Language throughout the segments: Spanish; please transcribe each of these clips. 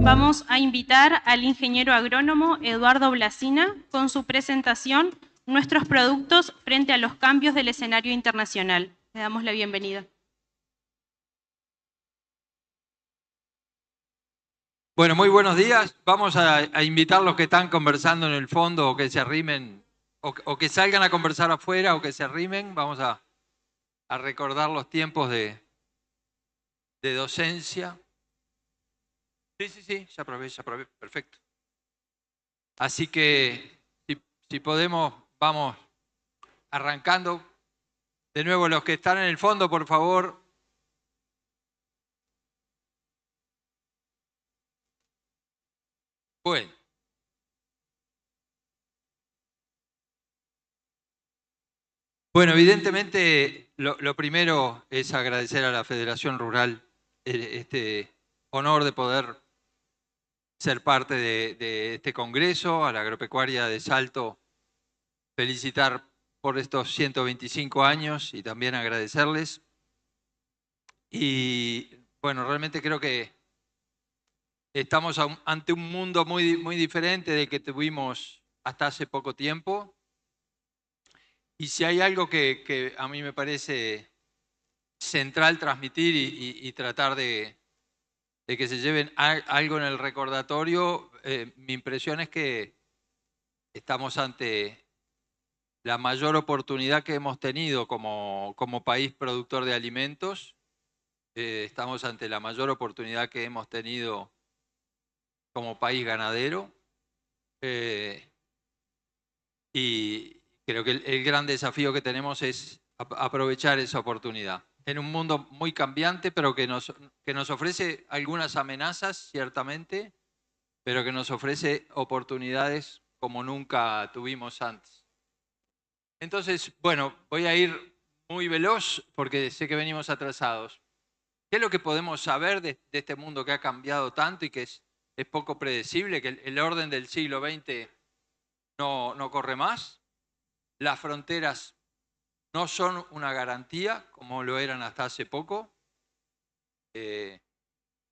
Vamos a invitar al ingeniero agrónomo Eduardo Blasina con su presentación Nuestros productos frente a los cambios del escenario internacional. Le damos la bienvenida. Bueno, muy buenos días. Vamos a invitar a los que están conversando en el fondo o que se arrimen, o que salgan a conversar afuera o que se arrimen. Vamos a recordar los tiempos de docencia. Sí, ya probé, perfecto. Así que si podemos, vamos arrancando. De nuevo, los que están en el fondo, por favor. Bueno, evidentemente lo primero es agradecer a la Federación Rural este honor de poder ser parte de este congreso, a la agropecuaria de Salto, felicitar por estos 125 años y también agradecerles. Y bueno, realmente creo que estamos ante un mundo muy diferente del que tuvimos hasta hace poco tiempo. Y si hay algo que a mí me parece central transmitir y tratar de que se lleven algo en el recordatorio, mi impresión es que estamos ante la mayor oportunidad que hemos tenido como país productor de alimentos. Estamos ante la mayor oportunidad que hemos tenido como país ganadero. Y creo que el gran desafío que tenemos es aprovechar esa oportunidad. En un mundo muy cambiante, pero que nos ofrece algunas amenazas, ciertamente, pero que nos ofrece oportunidades como nunca tuvimos antes. Entonces, bueno, voy a ir muy veloz porque sé que venimos atrasados. ¿Qué es lo que podemos saber de este mundo que ha cambiado tanto y que es poco predecible, que el orden del siglo XX no corre más? Las fronteras no son una garantía como lo eran hasta hace poco.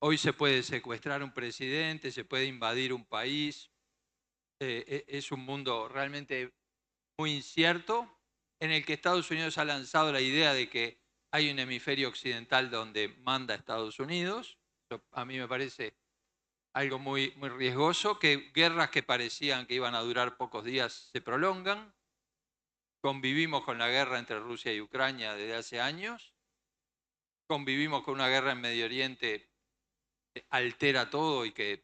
Hoy se puede secuestrar un presidente, se puede invadir un país. Es un mundo realmente muy incierto en el que Estados Unidos ha lanzado la idea de que hay un hemisferio occidental donde manda Estados Unidos. Eso a mí me parece algo muy riesgoso, que guerras que parecían que iban a durar pocos días se prolongan. Convivimos con la guerra entre Rusia y Ucrania desde hace años. Convivimos con una guerra en Medio Oriente que altera todo y que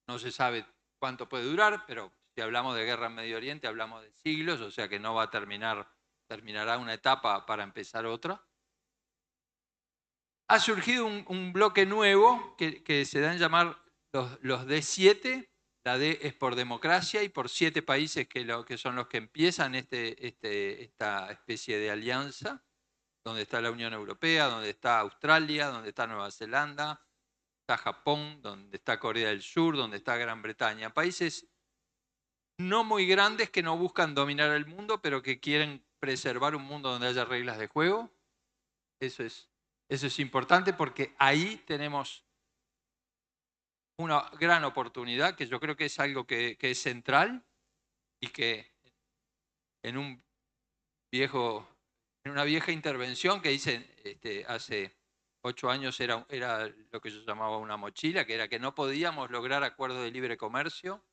no se sabe cuánto puede durar, pero si hablamos de guerra en Medio Oriente hablamos de siglos, o sea que no va a terminará una etapa para empezar otra. Ha surgido un bloque nuevo que se dan a llamar los D7. La D es por democracia y por 7 países que son los que empiezan esta especie de alianza, donde está la Unión Europea, donde está Australia, donde está Nueva Zelanda, está Japón, donde está Corea del Sur, donde está Gran Bretaña. Países no muy grandes que no buscan dominar el mundo, pero que quieren preservar un mundo donde haya reglas de juego. Eso es importante porque ahí tenemos una gran oportunidad, que yo creo que es algo que es central y que en una vieja intervención que hice hace 8 años era lo que yo llamaba una mochila, que era que no podíamos lograr acuerdos de libre comercio.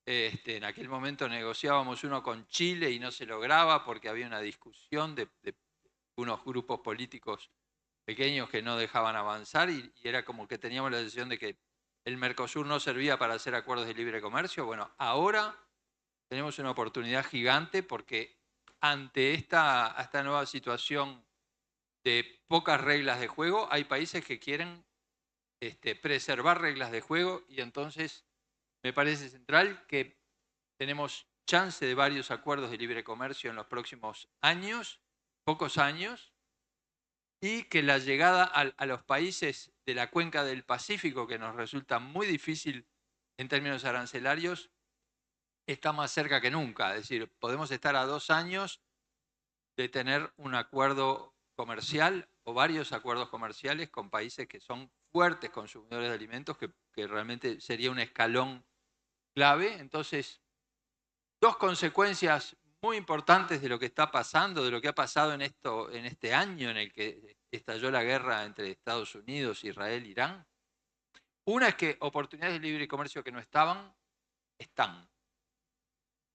En aquel momento negociábamos uno con Chile y no se lograba porque había una discusión de unos grupos políticos pequeños que no dejaban avanzar y era como que teníamos la decisión de que el Mercosur no servía para hacer acuerdos de libre comercio. Bueno, ahora tenemos una oportunidad gigante porque ante esta nueva situación de pocas reglas de juego, hay países que quieren preservar reglas de juego y entonces me parece central que tenemos chance de varios acuerdos de libre comercio en los próximos años, pocos años, y que la llegada a los países de la cuenca del Pacífico, que nos resulta muy difícil en términos arancelarios, está más cerca que nunca. Es decir, podemos estar a 2 años de tener un acuerdo comercial o varios acuerdos comerciales con países que son fuertes consumidores de alimentos, que realmente sería un escalón clave. Entonces, dos consecuencias muy importantes de lo que está pasando, de lo que ha pasado en este año en el que estalló la guerra entre Estados Unidos, Israel, Irán. Una es que oportunidades de libre comercio que no estaban, están.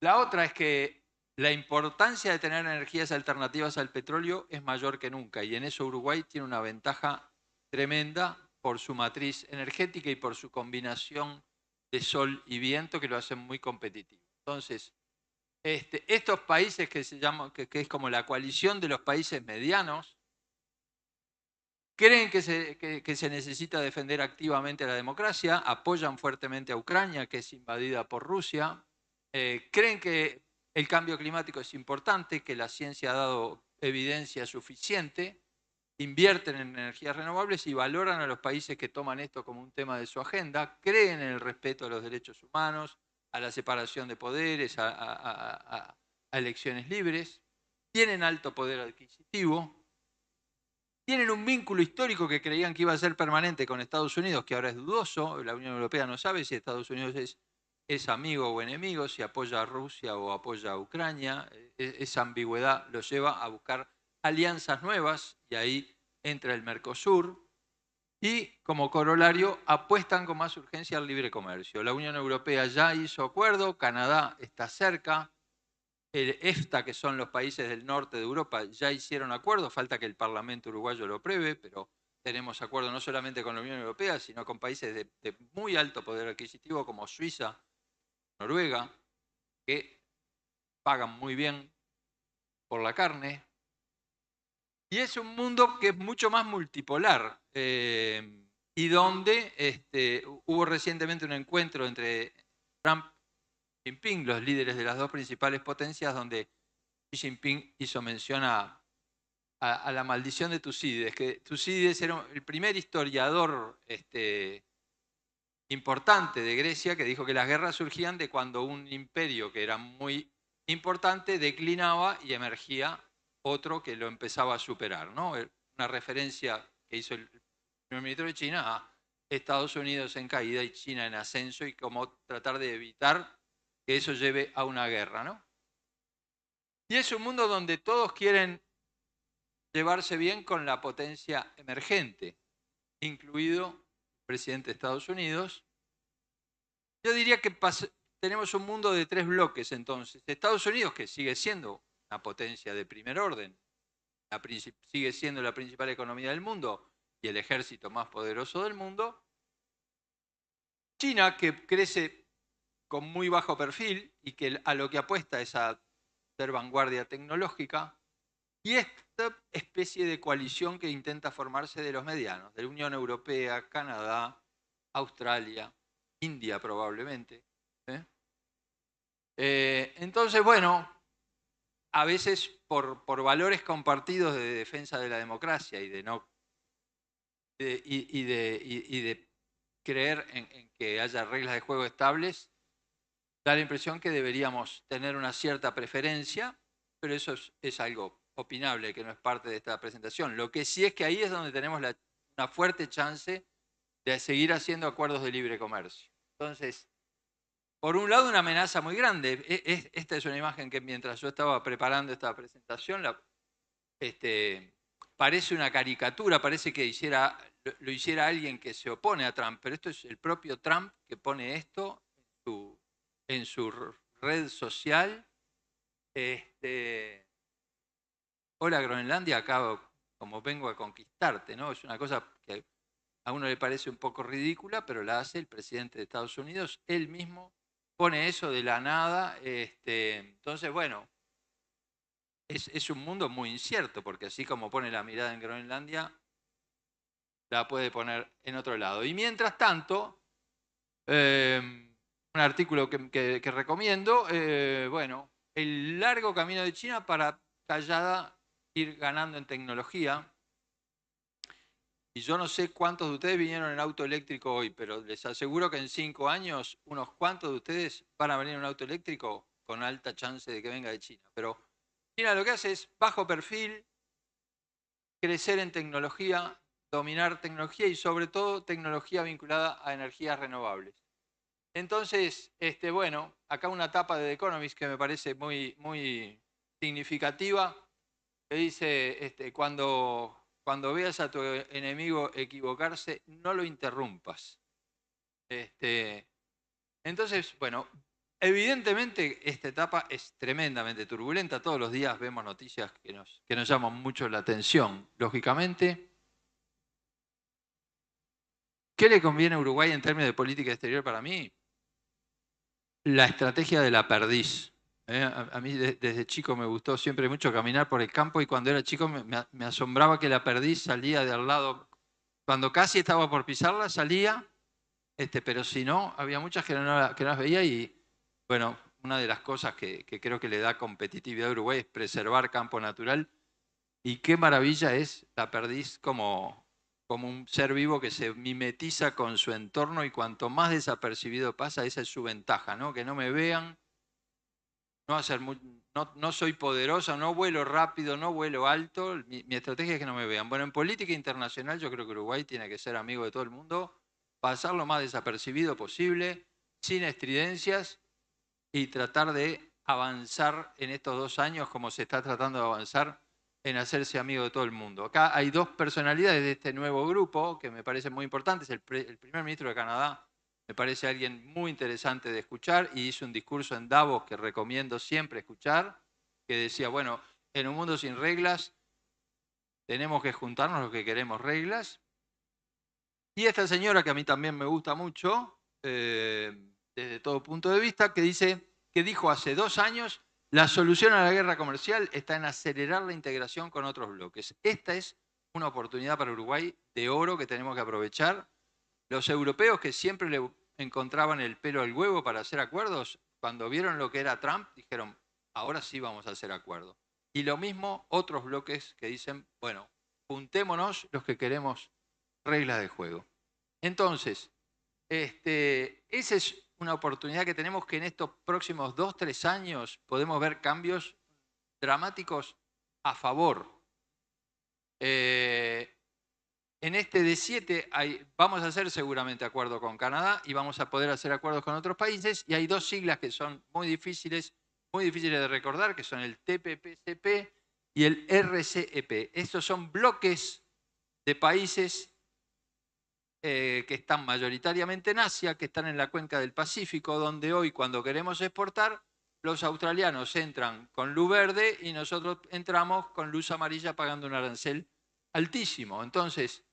La otra es que la importancia de tener energías alternativas al petróleo es mayor que nunca, y en eso Uruguay tiene una ventaja tremenda por su matriz energética y por su combinación de sol y viento que lo hacen muy competitivo. Entonces, estos países que se llaman, que es como la coalición de los países medianos, creen que se necesita defender activamente la democracia, apoyan fuertemente a Ucrania, que es invadida por Rusia, creen que el cambio climático es importante, que la ciencia ha dado evidencia suficiente, invierten en energías renovables y valoran a los países que toman esto como un tema de su agenda, creen en el respeto a los derechos humanos, a la separación de poderes, a elecciones libres, tienen alto poder adquisitivo, tienen un vínculo histórico que creían que iba a ser permanente con Estados Unidos, que ahora es dudoso. La Unión Europea no sabe si Estados Unidos es amigo o enemigo, si apoya a Rusia o apoya a Ucrania. Esa ambigüedad los lleva a buscar alianzas nuevas, y ahí entra el Mercosur. Y como corolario, apuestan con más urgencia al libre comercio. La Unión Europea ya hizo acuerdo, Canadá está cerca, el EFTA, que son los países del norte de Europa, ya hicieron acuerdo, falta que el Parlamento uruguayo lo apruebe, pero tenemos acuerdo no solamente con la Unión Europea, sino con países de muy alto poder adquisitivo como Suiza, Noruega, que pagan muy bien por la carne. Y es un mundo que es mucho más multipolar, y donde hubo recientemente un encuentro entre Trump y Jinping, los líderes de las dos principales potencias, donde Xi Jinping hizo mención a la maldición de Tucídides, que Tucídides era el primer historiador importante de Grecia, que dijo que las guerras surgían de cuando un imperio que era muy importante declinaba y emergía otro que lo empezaba a superar, ¿no? Una referencia que hizo el primer ministro de China a Estados Unidos en caída y China en ascenso, y cómo tratar de evitar que eso lleve a una guerra, ¿no? Y es un mundo donde todos quieren llevarse bien con la potencia emergente, incluido el presidente de Estados Unidos. Yo diría que tenemos un mundo de tres bloques entonces. Estados Unidos, que sigue siendo una potencia de primer orden, sigue siendo la principal economía del mundo y el ejército más poderoso del mundo. China, que crece con muy bajo perfil y que a lo que apuesta es a ser vanguardia tecnológica. Y esta especie de coalición que intenta formarse de los medianos, de la Unión Europea, Canadá, Australia, India probablemente. Entonces, bueno, a veces por valores compartidos de defensa de la democracia y de creer en que haya reglas de juego estables, da la impresión que deberíamos tener una cierta preferencia, pero eso es algo opinable, que no es parte de esta presentación. Lo que sí es que ahí es donde tenemos una fuerte chance de seguir haciendo acuerdos de libre comercio. Entonces, por un lado, una amenaza muy grande. Esta es una imagen que mientras yo estaba preparando esta presentación, parece una caricatura, parece que lo hiciera alguien que se opone a Trump, pero esto es el propio Trump que pone esto en su red social. Hola Groenlandia, acá como vengo a conquistarte, ¿no? Es una cosa que a uno le parece un poco ridícula, pero la hace el presidente de Estados Unidos. Él mismo pone eso de la nada. Entonces, bueno, es un mundo muy incierto, porque así como pone la mirada en Groenlandia, la puede poner en otro lado. Y mientras tanto, un artículo que recomiendo, bueno, el largo camino de China para callada ir ganando en tecnología. Y yo no sé cuántos de ustedes vinieron en auto eléctrico hoy, pero les aseguro que en 5 años unos cuantos de ustedes van a venir en un auto eléctrico con alta chance de que venga de China. Pero China lo que hace es bajo perfil, crecer en tecnología, dominar tecnología y sobre todo tecnología vinculada a energías renovables. Entonces, bueno, acá una tapa de The Economist que me parece muy significativa, que dice, cuando veas a tu enemigo equivocarse, no lo interrumpas. Entonces, bueno, evidentemente esta etapa es tremendamente turbulenta. Todos los días vemos noticias que nos llaman mucho la atención. Lógicamente, ¿qué le conviene a Uruguay en términos de política exterior para mí? La estrategia de la perdiz. A mí desde chico me gustó siempre mucho caminar por el campo y cuando era chico me asombraba que la perdiz salía de al lado. Cuando casi estaba por pisarla, salía, pero si no, había muchas que que no las veía y, bueno, una de las cosas que creo que le da competitividad a Uruguay es preservar campo natural y qué maravilla es la perdiz como un ser vivo que se mimetiza con su entorno y cuanto más desapercibido pasa, esa es su ventaja, ¿no? Que no me vean, no soy poderosa, no vuelo rápido, no vuelo alto, mi estrategia es que no me vean. Bueno, en política internacional yo creo que Uruguay tiene que ser amigo de todo el mundo, pasar lo más desapercibido posible, sin estridencias y tratar de avanzar en estos 2 años como se está tratando de avanzar en hacerse amigo de todo el mundo. Acá hay 2 personalidades de este nuevo grupo que me parecen muy importantes. El primer ministro de Canadá me parece alguien muy interesante de escuchar y hizo un discurso en Davos que recomiendo siempre escuchar, que decía, bueno, en un mundo sin reglas tenemos que juntarnos los que queremos reglas. Y esta señora que a mí también me gusta mucho, desde todo punto de vista, que dijo hace 2 años, la solución a la guerra comercial está en acelerar la integración con otros bloques. Esta es una oportunidad para Uruguay de oro que tenemos que aprovechar. Los europeos que siempre le encontraban el pelo al huevo para hacer acuerdos, cuando vieron lo que era Trump, dijeron, ahora sí vamos a hacer acuerdos. Y lo mismo otros bloques que dicen, bueno, juntémonos los que queremos reglas de juego. Entonces, esa es una oportunidad que tenemos que en estos próximos 2, 3 años podemos ver cambios dramáticos a favor. En este D7 vamos a hacer seguramente acuerdo con Canadá y vamos a poder hacer acuerdos con otros países y hay 2 siglas que son muy difíciles de recordar, que son el TPP-CP y el RCEP. Estos son bloques de países que están mayoritariamente en Asia, que están en la cuenca del Pacífico, donde hoy cuando queremos exportar, los australianos entran con luz verde y nosotros entramos con luz amarilla pagando un arancel altísimo. Entonces,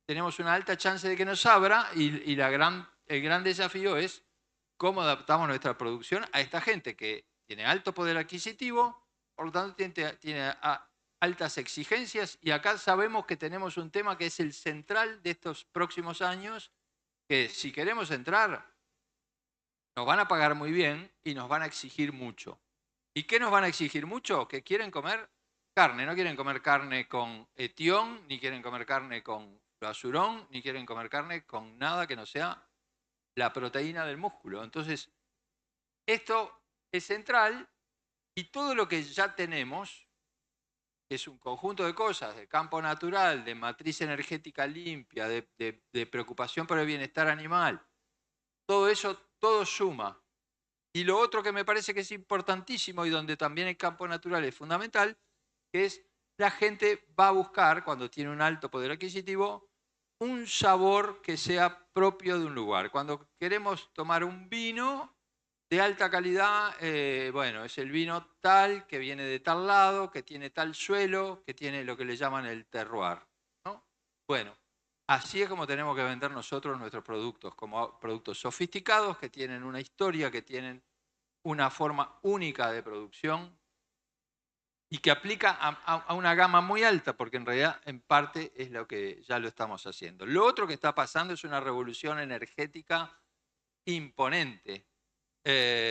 tenemos una alta chance de que nos abra y el gran desafío es cómo adaptamos nuestra producción a esta gente que tiene alto poder adquisitivo, por lo tanto tiene altas exigencias y acá sabemos que tenemos un tema que es el central de estos próximos años, que si queremos entrar nos van a pagar muy bien y nos van a exigir mucho. ¿Y qué nos van a exigir mucho? Que quieren comer carne, no quieren comer carne con etión, ni quieren comer carne con fluazurón, ni quieren comer carne con nada que no sea la proteína del músculo. Entonces, esto es central y todo lo que ya tenemos, que es un conjunto de cosas, de campo natural, de matriz energética limpia, de preocupación por el bienestar animal, todo eso, todo suma. Y lo otro que me parece que es importantísimo y donde también el campo natural es fundamental, que es la gente va a buscar, cuando tiene un alto poder adquisitivo, un sabor que sea propio de un lugar. Cuando queremos tomar un vino de alta calidad, bueno, es el vino tal, que viene de tal lado, que tiene tal suelo, que tiene lo que le llaman el terroir, ¿no? Bueno, así es como tenemos que vender nosotros nuestros productos, como productos sofisticados que tienen una historia, que tienen una forma única de producción y que aplica a una gama muy alta, porque en realidad en parte es lo que ya lo estamos haciendo. Lo otro que está pasando es una revolución energética imponente,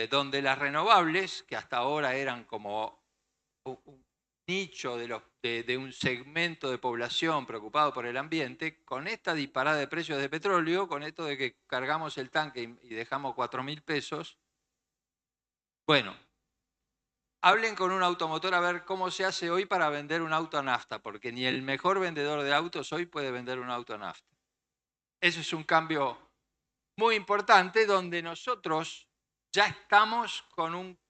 donde las renovables, que hasta ahora eran como un nicho de un segmento de población preocupado por el ambiente, con esta disparada de precios de petróleo, con esto de que cargamos el tanque y dejamos 4.000 pesos, bueno, hablen con un automotor a ver cómo se hace hoy para vender un auto a nafta, porque ni el mejor vendedor de autos hoy puede vender un auto a nafta. Eso es un cambio muy importante donde nosotros ya estamos con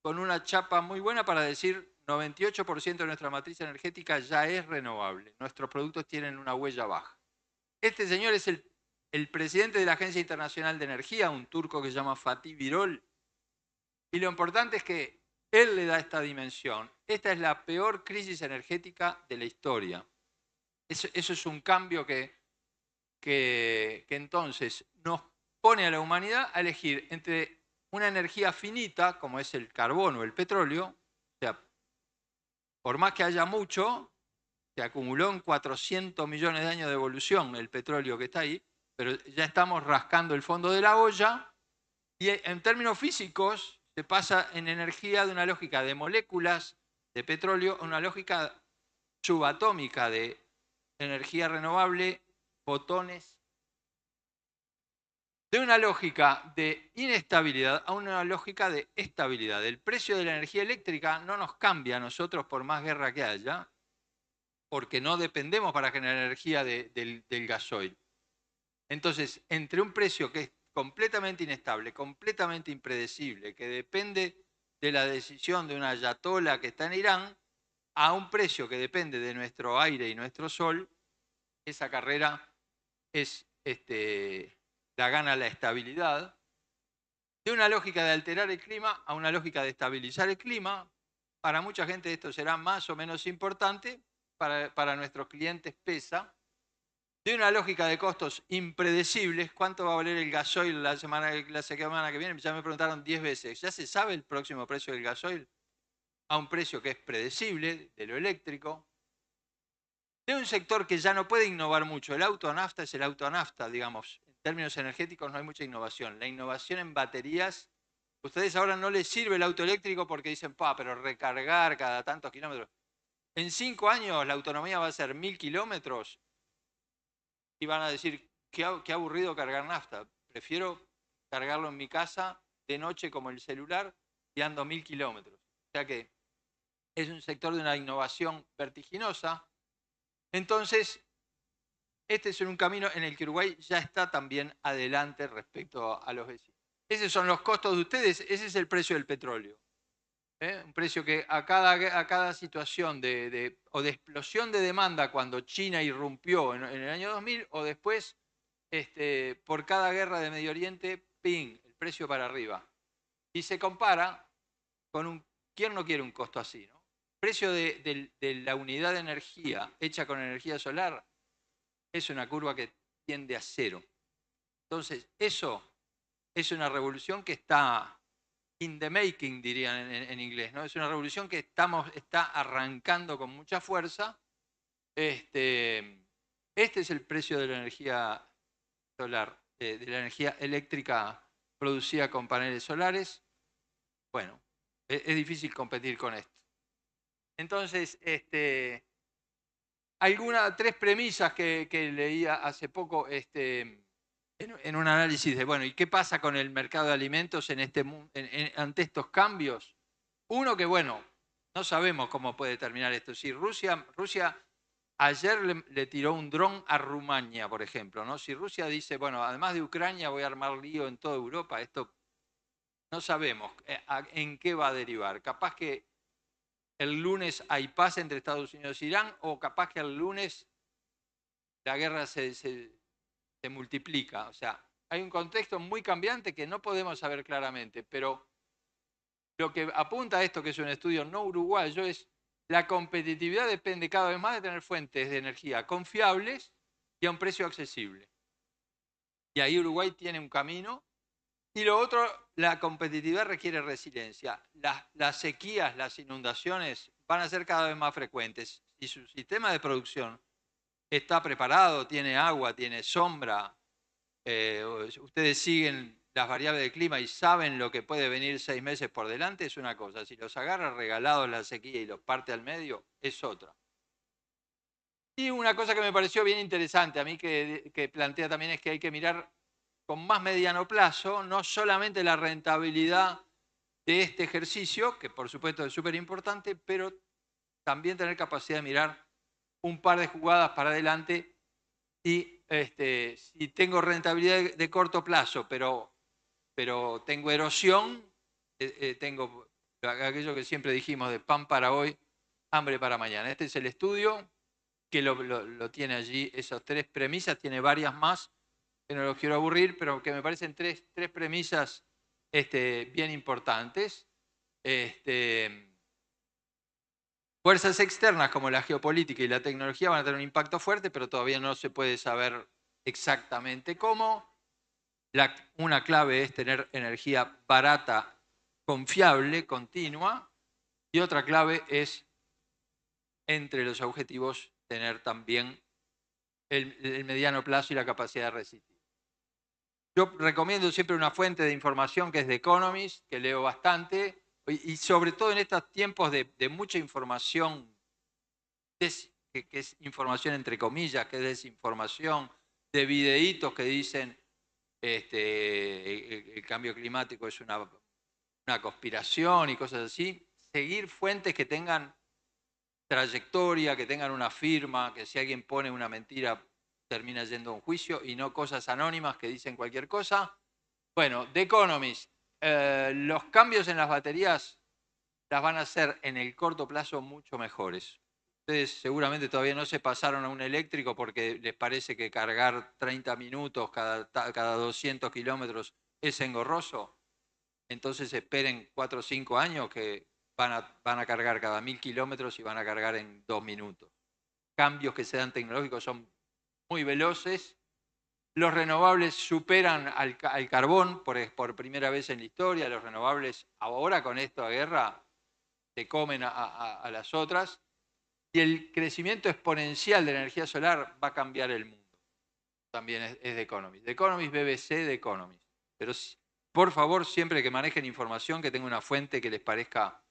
una chapa muy buena para decir 98% de nuestra matriz energética ya es renovable. Nuestros productos tienen una huella baja. Este señor es el presidente de la Agencia Internacional de Energía, un turco que se llama Fatih Birol. Y lo importante es que él le da esta dimensión. Esta es la peor crisis energética de la historia. Eso es un cambio que entonces nos pone a la humanidad a elegir entre una energía finita, como es el carbón o el petróleo, o sea, por más que haya mucho, se acumuló en 400 millones de años de evolución el petróleo que está ahí, pero ya estamos rascando el fondo de la olla y en términos físicos se pasa en energía de una lógica de moléculas de petróleo a una lógica subatómica de energía renovable, fotones, de una lógica de inestabilidad a una lógica de estabilidad. El precio de la energía eléctrica no nos cambia a nosotros por más guerra que haya, porque no dependemos para generar energía del gasoil. Entonces, entre un precio que es completamente inestable, completamente impredecible, que depende de la decisión de una ayatola que está en Irán, a un precio que depende de nuestro aire y nuestro sol, esa carrera es la gana la estabilidad. De una lógica de alterar el clima a una lógica de estabilizar el clima. Para mucha gente esto será más o menos importante, para nuestros clientes pesa. De una lógica de costos impredecibles, ¿cuánto va a valer el gasoil la semana que viene? Ya me preguntaron 10 veces. ¿Ya se sabe el próximo precio del gasoil? A un precio que es predecible, de lo eléctrico. De un sector que ya no puede innovar mucho. El auto a nafta es el auto a nafta, digamos. En términos energéticos no hay mucha innovación. La innovación en baterías, ustedes ahora no les sirve el auto eléctrico porque dicen, pero recargar cada tantos kilómetros. En 5 años la autonomía va a ser 1000 kilómetros y van a decir, qué aburrido cargar nafta. Prefiero cargarlo en mi casa de noche como el celular y ando 1000 kilómetros. O sea que es un sector de una innovación vertiginosa. Entonces, este es un camino en el que Uruguay ya está también adelante respecto a los vecinos. Esos son los costos de ustedes, ese es el precio del petróleo. Un precio que a cada situación de explosión de demanda cuando China irrumpió en el año 2000 o después por cada guerra de Medio Oriente, ¡ping!, el precio para arriba. Y se compara con ¿quién no quiere un costo así, no? El precio de la unidad de energía hecha con energía solar es una curva que tiende a cero. Entonces, eso es una revolución que está in the making, dirían en inglés, ¿no? Es una revolución que está arrancando con mucha fuerza. Este es el precio de la energía solar, de la energía eléctrica producida con paneles solares. Bueno, es difícil competir con esto. Entonces, tres premisas que leía hace poco en un análisis de, bueno, ¿y qué pasa con el mercado de alimentos ante estos cambios? Uno que, bueno, no sabemos cómo puede terminar esto. Si Rusia ayer le tiró un dron a Rumania, por ejemplo, ¿no? Si Rusia dice, bueno, además de Ucrania voy a armar lío en toda Europa, esto no sabemos en qué va a derivar. Capaz que el lunes hay paz entre Estados Unidos e Irán, o capaz que el lunes la guerra se multiplica. O sea, hay un contexto muy cambiante que no podemos saber claramente, pero lo que apunta a esto, que es un estudio no uruguayo, es la competitividad depende cada vez más de tener fuentes de energía confiables y a un precio accesible. Y ahí Uruguay tiene un camino. Y lo otro, la competitividad requiere resiliencia. Las sequías, las inundaciones van a ser cada vez más frecuentes. Si su sistema de producción está preparado, tiene agua, tiene sombra, ustedes siguen las variables del clima y saben lo que puede venir 6 meses por delante, es una cosa. Si los agarra regalados la sequía y los parte al medio, es otra. Y una cosa que me pareció bien interesante a mí que plantea también es que hay que mirar con más mediano plazo, no solamente la rentabilidad de este ejercicio, que por supuesto es súper importante, pero también tener capacidad de mirar un par de jugadas para adelante y si tengo rentabilidad de corto plazo, pero tengo erosión, tengo aquello que siempre dijimos de pan para hoy, hambre para mañana. Este es el estudio que lo tiene allí, esas tres premisas, tiene varias más, que no los quiero aburrir, pero que me parecen tres premisas bien importantes. Fuerzas externas como la geopolítica y la tecnología van a tener un impacto fuerte, pero todavía no se puede saber exactamente cómo. Una clave es tener energía barata, confiable, continua, y otra clave es, entre los objetivos, tener también el mediano plazo y la capacidad de resistir. Yo recomiendo siempre una fuente de información que es The Economist, que leo bastante, y sobre todo en estos tiempos de mucha información, que es información entre comillas, que es desinformación, de videitos que dicen el cambio climático es una conspiración y cosas así. Seguir fuentes que tengan trayectoria, que tengan una firma, que si alguien pone una mentira termina yendo a un juicio, y no cosas anónimas que dicen cualquier cosa. Bueno, The Economist, los cambios en las baterías las van a hacer en el corto plazo mucho mejores. Ustedes seguramente todavía no se pasaron a un eléctrico porque les parece que cargar 30 minutos cada 200 kilómetros es engorroso. Entonces esperen 4 o 5 años que van a cargar cada 1000 kilómetros y van a cargar en 2 minutos. Cambios que se dan tecnológicos son muy veloces. Los renovables superan al carbón por primera vez en la historia. Los renovables ahora con esta guerra se comen a las otras. Y el crecimiento exponencial de la energía solar va a cambiar el mundo. También es The Economist. The Economist, BBC, The Economist. Pero por favor, siempre que manejen información, que tenga una fuente que les parezca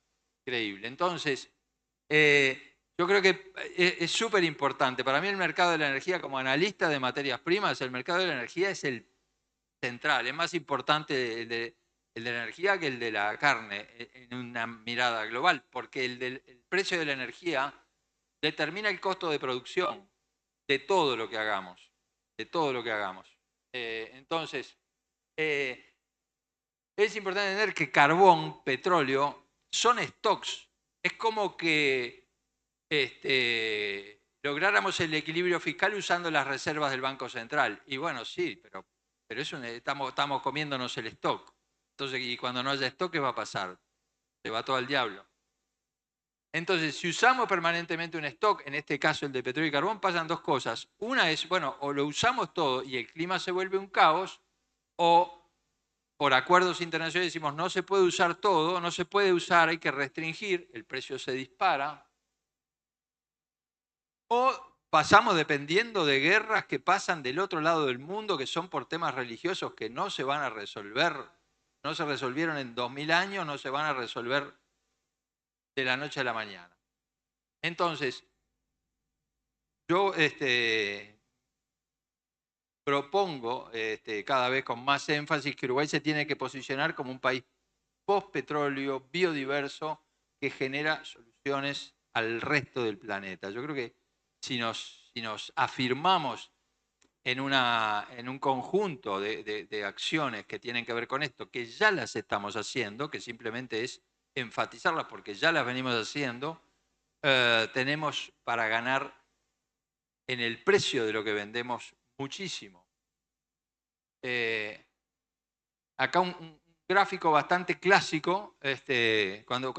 creíble. Entonces, yo creo que es súper importante. Para mí el mercado de la energía, como analista de materias primas, el mercado de la energía es el central. Es más importante el de la energía que el de la carne en una mirada global, porque el precio de la energía determina el costo de producción de todo lo que hagamos. De todo lo que hagamos. Entonces, es importante entender que carbón, petróleo, son stocks. Es como que lográramos el equilibrio fiscal usando las reservas del Banco Central. Y bueno, sí, pero eso estamos comiéndonos el stock. Entonces, y cuando no haya stock, ¿qué va a pasar? Se va todo al diablo. Entonces, si usamos permanentemente un stock, en este caso el de petróleo y carbón, pasan dos cosas. Una es, bueno, o lo usamos todo y el clima se vuelve un caos, o por acuerdos internacionales decimos no se puede usar todo, no se puede usar, hay que restringir, el precio se dispara. O pasamos dependiendo de guerras que pasan del otro lado del mundo, que son por temas religiosos que no se van a resolver, no se resolvieron en 2000 años, no se van a resolver de la noche a la mañana. Entonces, yo propongo cada vez con más énfasis que Uruguay se tiene que posicionar como un país post-petróleo, biodiverso, que genera soluciones al resto del planeta. Yo creo que si nos afirmamos en un conjunto de acciones que tienen que ver con esto, que ya las estamos haciendo, que simplemente es enfatizarlas porque ya las venimos haciendo, tenemos para ganar en el precio de lo que vendemos muchísimo. Acá un gráfico bastante clásico, cuando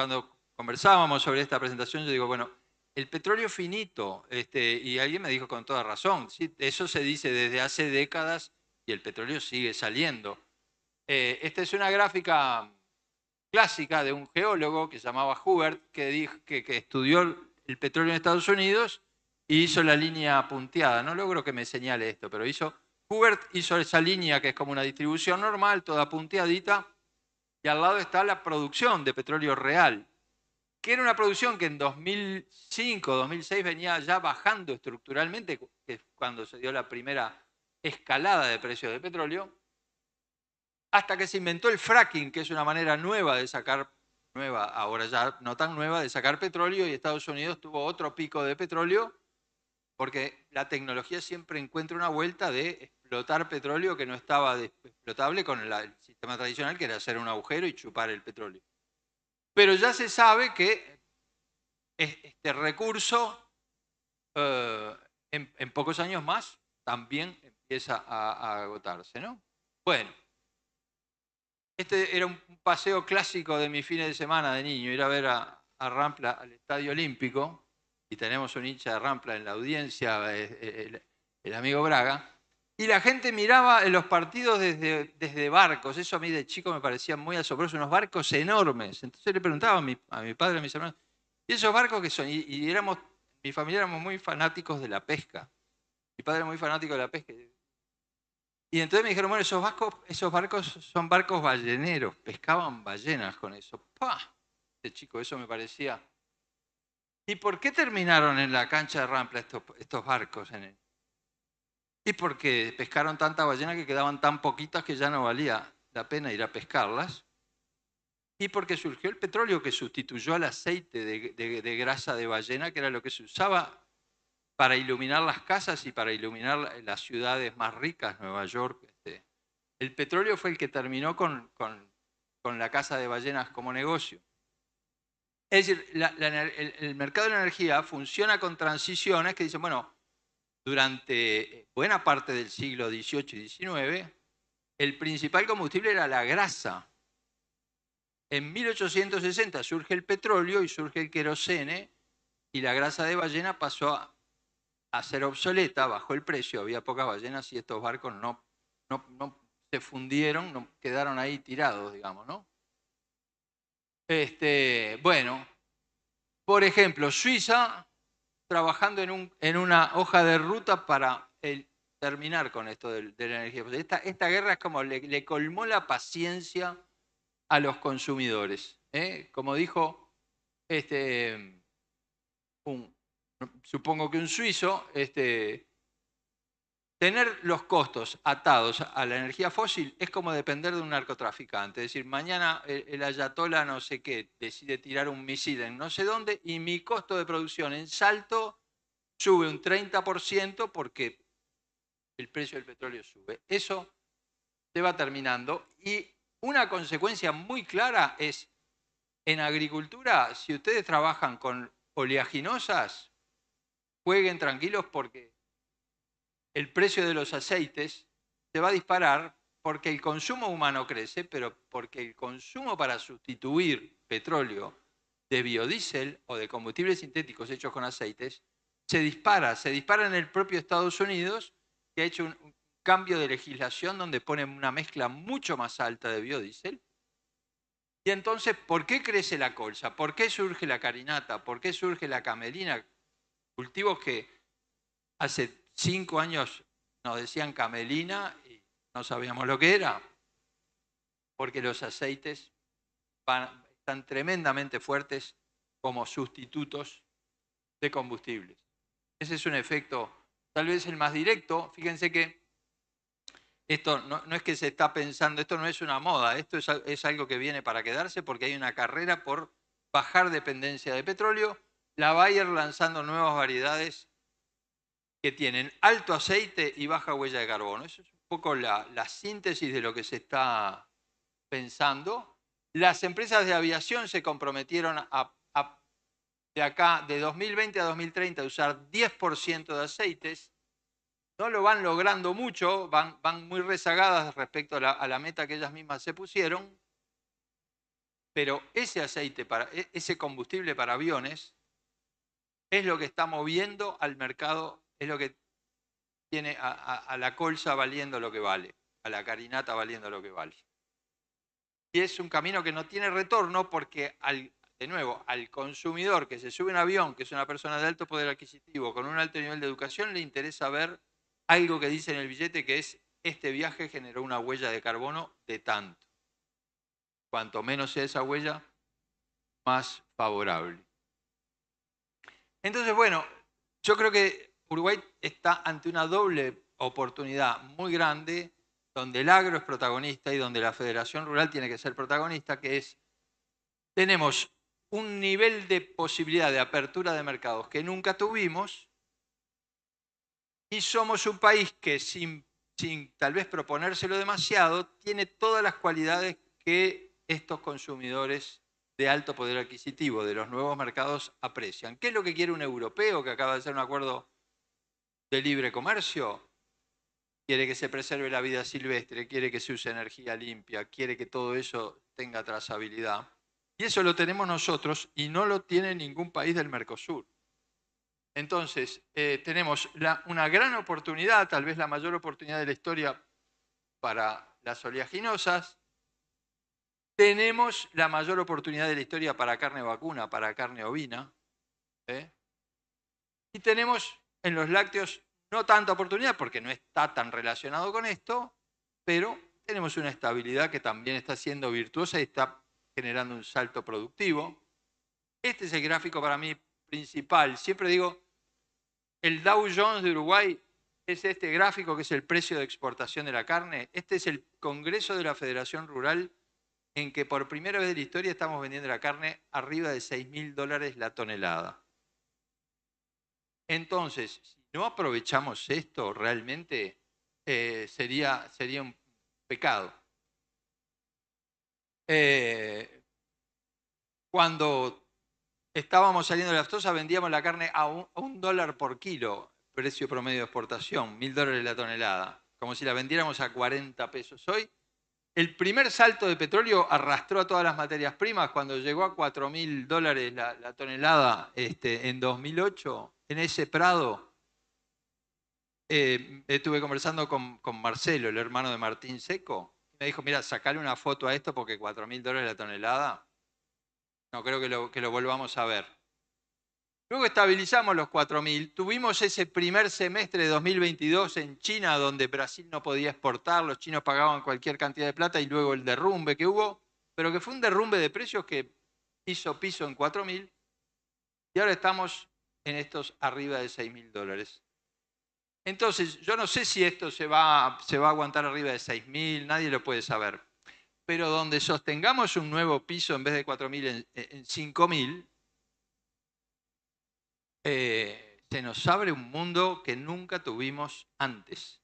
conversábamos sobre esta presentación, yo digo, bueno, el petróleo finito, y alguien me dijo con toda razón, ¿sí? Eso se dice desde hace décadas y el petróleo sigue saliendo. Esta es una gráfica clásica de un geólogo que se llamaba Hubert, que estudió el petróleo en Estados Unidos y hizo la línea punteada. No logro que me señale esto, pero Hubert hizo esa línea que es como una distribución normal, toda punteadita, y al lado está la producción de petróleo real, que era una producción que en 2005, 2006 venía ya bajando estructuralmente, que es cuando se dio la primera escalada de precios del petróleo, hasta que se inventó el fracking, que es una manera nueva de sacar, nueva, ahora ya no tan nueva, de sacar petróleo, y Estados Unidos tuvo otro pico de petróleo, porque la tecnología siempre encuentra una vuelta de explotar petróleo que no estaba explotable con el sistema tradicional, que era hacer un agujero y chupar el petróleo. Pero ya se sabe que este recurso en pocos años más también empieza a agotarse, ¿no? Bueno, este era un paseo clásico de mis fines de semana de niño, ir a ver a Rampla al Estadio Olímpico, y tenemos un hincha de Rampla en la audiencia, el amigo Braga, y la gente miraba los partidos desde barcos. Eso a mí de chico me parecía muy asombroso, unos barcos enormes. Entonces le preguntaba a mi padre, a mis hermanos, ¿y esos barcos qué son? Y mi familia éramos muy fanáticos de la pesca. Mi padre era muy fanático de la pesca. Y entonces me dijeron, bueno, esos barcos son barcos balleneros, pescaban ballenas con eso. ¡Pah! Este chico, eso me parecía. ¿Y por qué terminaron en la cancha de Rampla estos barcos? Y porque pescaron tantas ballenas que quedaban tan poquitas que ya no valía la pena ir a pescarlas. Y porque surgió el petróleo que sustituyó al aceite de grasa de ballena, que era lo que se usaba para iluminar las casas y para iluminar las ciudades más ricas, Nueva York. El petróleo fue el que terminó con la caza de ballenas como negocio. Es decir, el mercado de la energía funciona con transiciones que dicen, bueno, durante buena parte del siglo XVIII y XIX, el principal combustible era la grasa. En 1860 surge el petróleo y surge el querosene, y la grasa de ballena pasó a ser obsoleta, bajó el precio, había pocas ballenas y estos barcos no se fundieron, no quedaron ahí tirados, digamos, ¿no? Bueno, por ejemplo, Suiza trabajando en una hoja de ruta para terminar con esto de la energía fósil. Esta guerra es como le colmó la paciencia a los consumidores. Como dijo supongo que un suizo, tener los costos atados a la energía fósil es como depender de un narcotraficante. Es decir, mañana el ayatolá no sé qué decide tirar un misil en no sé dónde y mi costo de producción en Salto sube un 30% porque el precio del petróleo sube. Eso se va terminando, y una consecuencia muy clara es, en agricultura, si ustedes trabajan con oleaginosas, jueguen tranquilos porque el precio de los aceites se va a disparar porque el consumo humano crece, pero porque el consumo para sustituir petróleo de biodiesel o de combustibles sintéticos hechos con aceites se dispara en el propio Estados Unidos, que ha hecho un cambio de legislación donde pone una mezcla mucho más alta de biodiesel. Y entonces, ¿por qué crece la colza? ¿Por qué surge la carinata? ¿Por qué surge la camelina? Cultivos que hace 5 años nos decían camelina y no sabíamos lo que era, porque los aceites están tremendamente fuertes como sustitutos de combustibles. Ese es un efecto, tal vez el más directo. Fíjense que esto no es que se está pensando, esto no es una moda, esto es algo que viene para quedarse, porque hay una carrera por bajar dependencia de petróleo. La Bayer lanzando nuevas variedades que tienen alto aceite y baja huella de carbono. Eso es un poco la síntesis de lo que se está pensando. Las empresas de aviación se comprometieron de acá, de 2020 a 2030, a usar 10% de aceites. No lo van logrando mucho, van muy rezagadas respecto a la meta que ellas mismas se pusieron, pero ese aceite, ese combustible para aviones, es lo que está moviendo al mercado, es lo que tiene a la colza valiendo lo que vale, a la carinata valiendo lo que vale. Y es un camino que no tiene retorno porque, de nuevo, al consumidor que se sube a un avión, que es una persona de alto poder adquisitivo, con un alto nivel de educación, le interesa ver algo que dice en el billete, que es: este viaje generó una huella de carbono de tanto. Cuanto menos sea esa huella, más favorable. Entonces, bueno, yo creo que Uruguay está ante una doble oportunidad muy grande, donde el agro es protagonista y donde la Federación Rural tiene que ser protagonista, que es, tenemos un nivel de posibilidad de apertura de mercados que nunca tuvimos y somos un país que sin tal vez proponérselo demasiado, tiene todas las cualidades que estos consumidores de alto poder adquisitivo de los nuevos mercados aprecian. ¿Qué es lo que quiere un europeo que acaba de hacer un acuerdo de libre comercio? Quiere que se preserve la vida silvestre, quiere que se use energía limpia, quiere que todo eso tenga trazabilidad. Y eso lo tenemos nosotros y no lo tiene ningún país del Mercosur. Entonces, tenemos una gran oportunidad, tal vez la mayor oportunidad de la historia para las oleaginosas. Tenemos la mayor oportunidad de la historia para carne vacuna, para carne ovina. Y tenemos en los lácteos no tanta oportunidad porque no está tan relacionado con esto, pero tenemos una estabilidad que también está siendo virtuosa y está generando un salto productivo. Este es el gráfico para mí principal. Siempre digo, el Dow Jones de Uruguay es este gráfico que es el precio de exportación de la carne. Este es el Congreso de la Federación Rural en que por primera vez en la historia estamos vendiendo la carne arriba de $6.000 la tonelada. Entonces, si no aprovechamos esto, realmente sería un pecado. Cuando estábamos saliendo de la aftosa, vendíamos la carne a $1 por kilo, precio promedio de exportación, $1.000 la tonelada, como si la vendiéramos a 40 pesos. Hoy, el primer salto de petróleo arrastró a todas las materias primas. Cuando llegó a $4.000 la tonelada en 2008, en ese prado, estuve conversando con Marcelo, el hermano de Martín Seco. Me dijo, mira, sacale una foto a esto porque $4.000 la tonelada, no creo que lo volvamos a ver. Luego estabilizamos los 4.000. Tuvimos ese primer semestre de 2022 en China, donde Brasil no podía exportar, los chinos pagaban cualquier cantidad de plata, y luego el derrumbe que hubo, pero que fue un derrumbe de precios que hizo piso en 4.000, y ahora estamos en estos arriba de $6.000. Entonces, yo no sé si esto se va a aguantar arriba de 6.000, nadie lo puede saber. Pero donde sostengamos un nuevo piso en vez de 4.000 en 5.000, se nos abre un mundo que nunca tuvimos antes.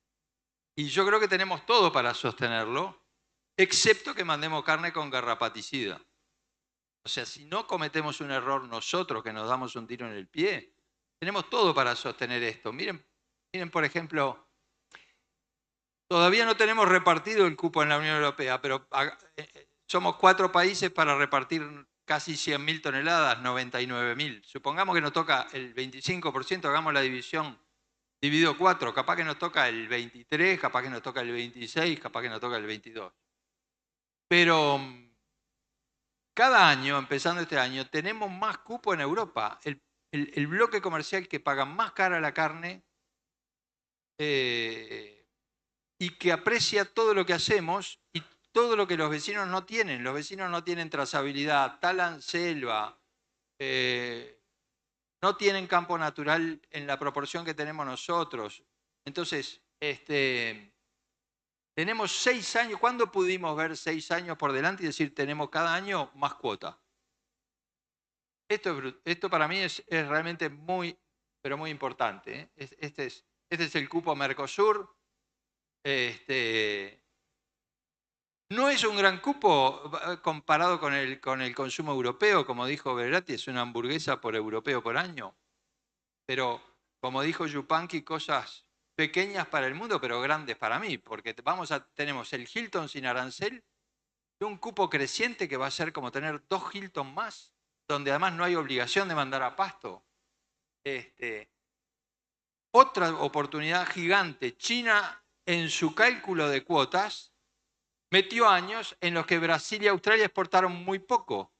Y yo creo que tenemos todo para sostenerlo, excepto que mandemos carne con garrapaticida. O sea, si no cometemos un error nosotros, que nos damos un tiro en el pie, tenemos todo para sostener esto. Miren, por ejemplo, todavía no tenemos repartido el cupo en la Unión Europea, pero somos 4 países para repartir casi 100.000 toneladas, 99.000. Supongamos que nos toca el 25%, hagamos la división, dividido 4, capaz que nos toca el 23, capaz que nos toca el 26, capaz que nos toca el 22. Pero cada año, empezando este año, tenemos más cupo en Europa. El bloque comercial que paga más cara la carne y que aprecia todo lo que hacemos y todo lo que los vecinos no tienen. Los vecinos no tienen trazabilidad, talan selva, no tienen campo natural en la proporción que tenemos nosotros. Entonces, tenemos 6 años. ¿Cuándo pudimos ver 6 años por delante y decir tenemos cada año más cuota? Esto para mí es realmente muy, pero muy importante. Este es el cupo Mercosur. No es un gran cupo comparado con el consumo europeo, como dijo Berardi, es una hamburguesa por europeo por año. Pero, como dijo Yupanqui, cosas pequeñas para el mundo, pero grandes para mí, porque tenemos el Hilton sin arancel y un cupo creciente que va a ser como tener 2 Hilton más, donde además no hay obligación de mandar a Pasto. Otra oportunidad gigante. China, en su cálculo de cuotas, metió años en los que Brasil y Australia exportaron muy poco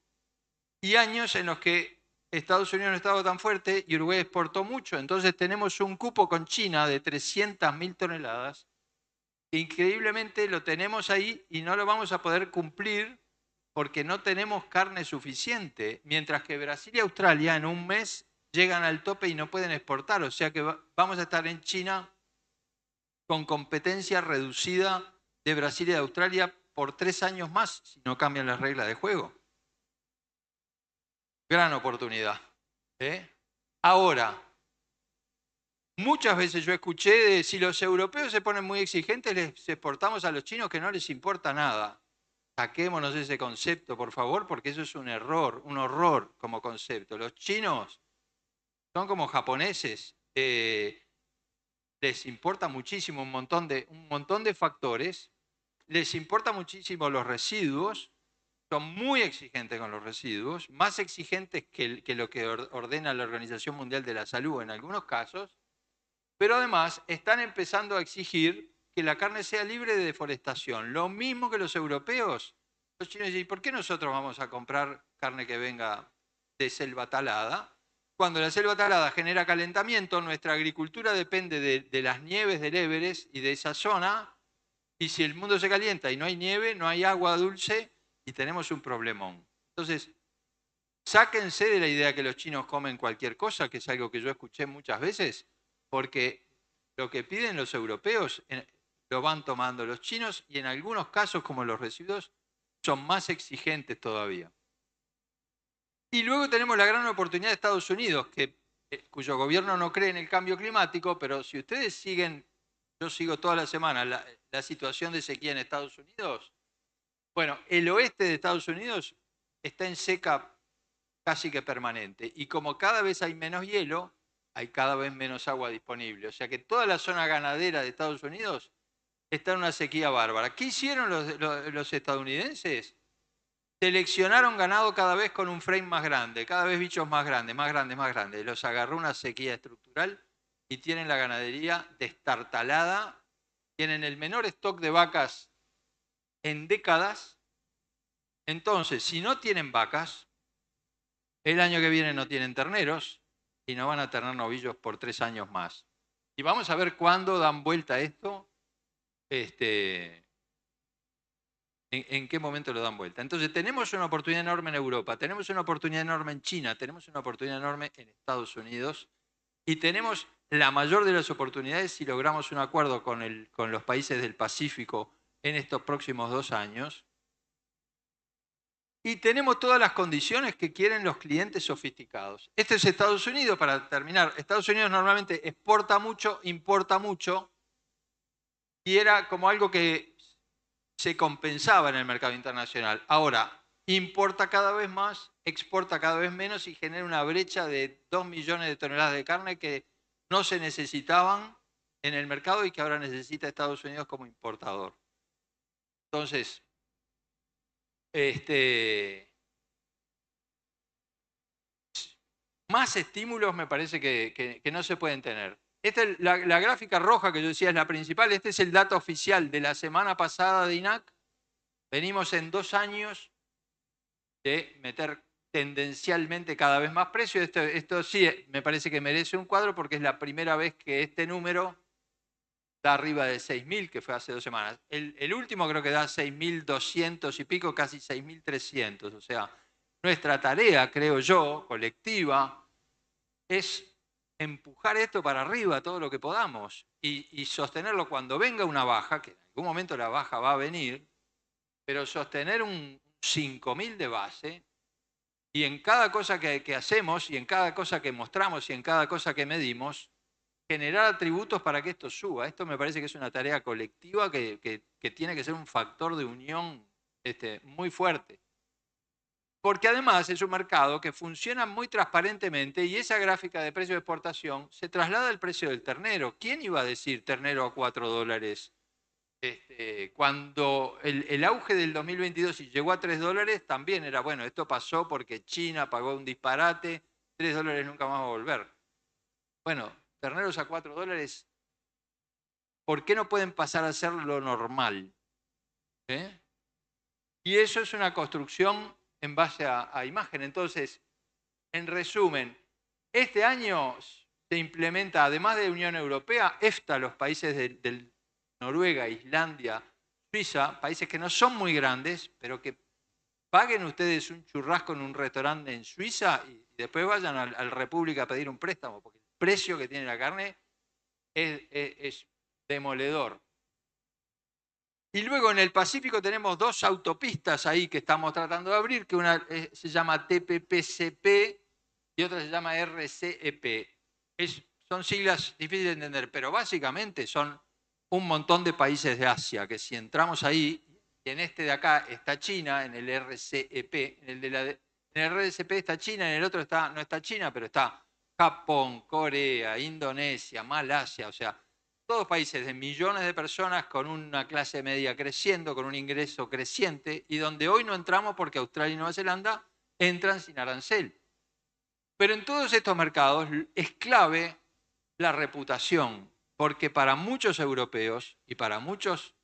y años en los que Estados Unidos no estaba tan fuerte y Uruguay exportó mucho. Entonces tenemos un cupo con China de 300.000 toneladas. Increíblemente lo tenemos ahí y no lo vamos a poder cumplir porque no tenemos carne suficiente, mientras que Brasil y Australia en un mes llegan al tope y no pueden exportar. O sea que vamos a estar en China con competencia reducida de Brasil y de Australia por 3 años más si no cambian las reglas de juego. Gran oportunidad. Ahora, muchas veces yo escuché de si los europeos se ponen muy exigentes, les exportamos a los chinos que no les importa nada. Saquémonos ese concepto, por favor, porque eso es un error, un horror como concepto. Los chinos son como japoneses. Les importa muchísimo un montón de factores. Les importa muchísimo los residuos. Son muy exigentes con los residuos, más exigentes que lo que ordena la Organización Mundial de la Salud en algunos casos, pero además están empezando a exigir que la carne sea libre de deforestación. Lo mismo que los europeos. Los chinos dicen, ¿por qué nosotros vamos a comprar carne que venga de selva talada? Cuando la selva talada genera calentamiento, nuestra agricultura depende de las nieves del Everest y de esa zona, y si el mundo se calienta y no hay nieve, no hay agua dulce, y tenemos un problemón. Entonces, sáquense de la idea que los chinos comen cualquier cosa, que es algo que yo escuché muchas veces, porque lo que piden los europeos lo van tomando los chinos y en algunos casos, como los residuos, son más exigentes todavía. Y luego tenemos la gran oportunidad de Estados Unidos, cuyo gobierno no cree en el cambio climático, pero si ustedes siguen, yo sigo toda la semana la situación de sequía en Estados Unidos. Bueno, el oeste de Estados Unidos está en seca casi que permanente. Y como cada vez hay menos hielo, hay cada vez menos agua disponible. O sea que toda la zona ganadera de Estados Unidos está en una sequía bárbara. ¿Qué hicieron los estadounidenses? Seleccionaron ganado cada vez con un frame más grande, cada vez bichos más grandes, más grandes, más grandes. Los agarró una sequía estructural y tienen la ganadería destartalada. Tienen el menor stock de vacas en décadas. Entonces, si no tienen vacas, el año que viene no tienen terneros y no van a tener novillos por 3 años más. Y vamos a ver cuándo dan vuelta a esto, en qué momento lo dan vuelta. Entonces, tenemos una oportunidad enorme en Europa, tenemos una oportunidad enorme en China, tenemos una oportunidad enorme en Estados Unidos y tenemos la mayor de las oportunidades si logramos un acuerdo con los países del Pacífico en estos próximos 2 años. Y tenemos todas las condiciones que quieren los clientes sofisticados. Este es Estados Unidos, para terminar. Estados Unidos normalmente exporta mucho, importa mucho, y era como algo que se compensaba en el mercado internacional. Ahora, importa cada vez más, exporta cada vez menos y genera una brecha de 2 millones de toneladas de carne que no se necesitaban en el mercado y que ahora necesita Estados Unidos como importador. Entonces, más estímulos me parece que no se pueden tener. Esta es la gráfica roja que yo decía es la principal. Este es el dato oficial de la semana pasada de INAC. Venimos en 2 años de meter tendencialmente cada vez más precio. Esto sí me parece que merece un cuadro porque es la primera vez que este número da arriba de 6.000, que fue hace 2 semanas. El último creo que da 6.200 y pico, casi 6.300. O sea, nuestra tarea, creo yo, colectiva, es empujar esto para arriba todo lo que podamos y sostenerlo cuando venga una baja, que en algún momento la baja va a venir, pero sostener un 5.000 de base y en cada cosa que hacemos y en cada cosa que mostramos y en cada cosa que medimos, generar atributos para que esto suba. Esto me parece que es una tarea colectiva que tiene que ser un factor de unión muy fuerte. Porque además es un mercado que funciona muy transparentemente y esa gráfica de precio de exportación se traslada al precio del ternero. ¿Quién iba a decir ternero a $4? Cuando el auge del 2022 y llegó a $3, también era, bueno, esto pasó porque China pagó un disparate, $3 nunca más va a volver. Bueno, terneros a $4, ¿por qué no pueden pasar a ser lo normal? Y eso es una construcción en base a imagen. Entonces, en resumen, este año se implementa, además de Unión Europea, EFTA, los países de Noruega, Islandia, Suiza, países que no son muy grandes, pero que paguen ustedes un churrasco en un restaurante en Suiza y después vayan al República a pedir un préstamo, porque el precio que tiene la carne es demoledor. Y luego en el Pacífico tenemos dos autopistas ahí que estamos tratando de abrir, que una se llama TPP-CP y otra se llama RCEP. Son siglas difíciles de entender, pero básicamente son un montón de países de Asia, que si entramos ahí, y en este de acá está China, en el RCEP, en el RCEP está China, en el otro no está China, pero está Japón, Corea, Indonesia, Malasia, o sea, todos países de millones de personas con una clase media creciendo, con un ingreso creciente, y donde hoy no entramos porque Australia y Nueva Zelanda entran sin arancel. Pero en todos estos mercados es clave la reputación, porque para muchos europeos y para muchas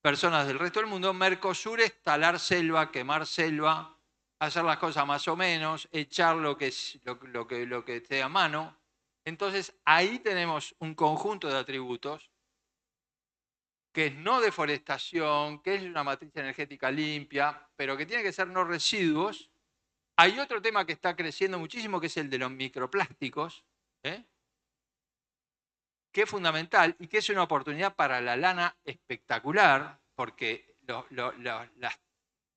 personas del resto del mundo, Mercosur es talar selva, quemar selva, hacer las cosas más o menos, echar lo que esté a mano. Entonces ahí tenemos un conjunto de atributos que es no deforestación, que es una matriz energética limpia, pero que tiene que ser no residuos. Hay otro tema que está creciendo muchísimo, que es el de los microplásticos, que es fundamental y que es una oportunidad para la lana espectacular, porque las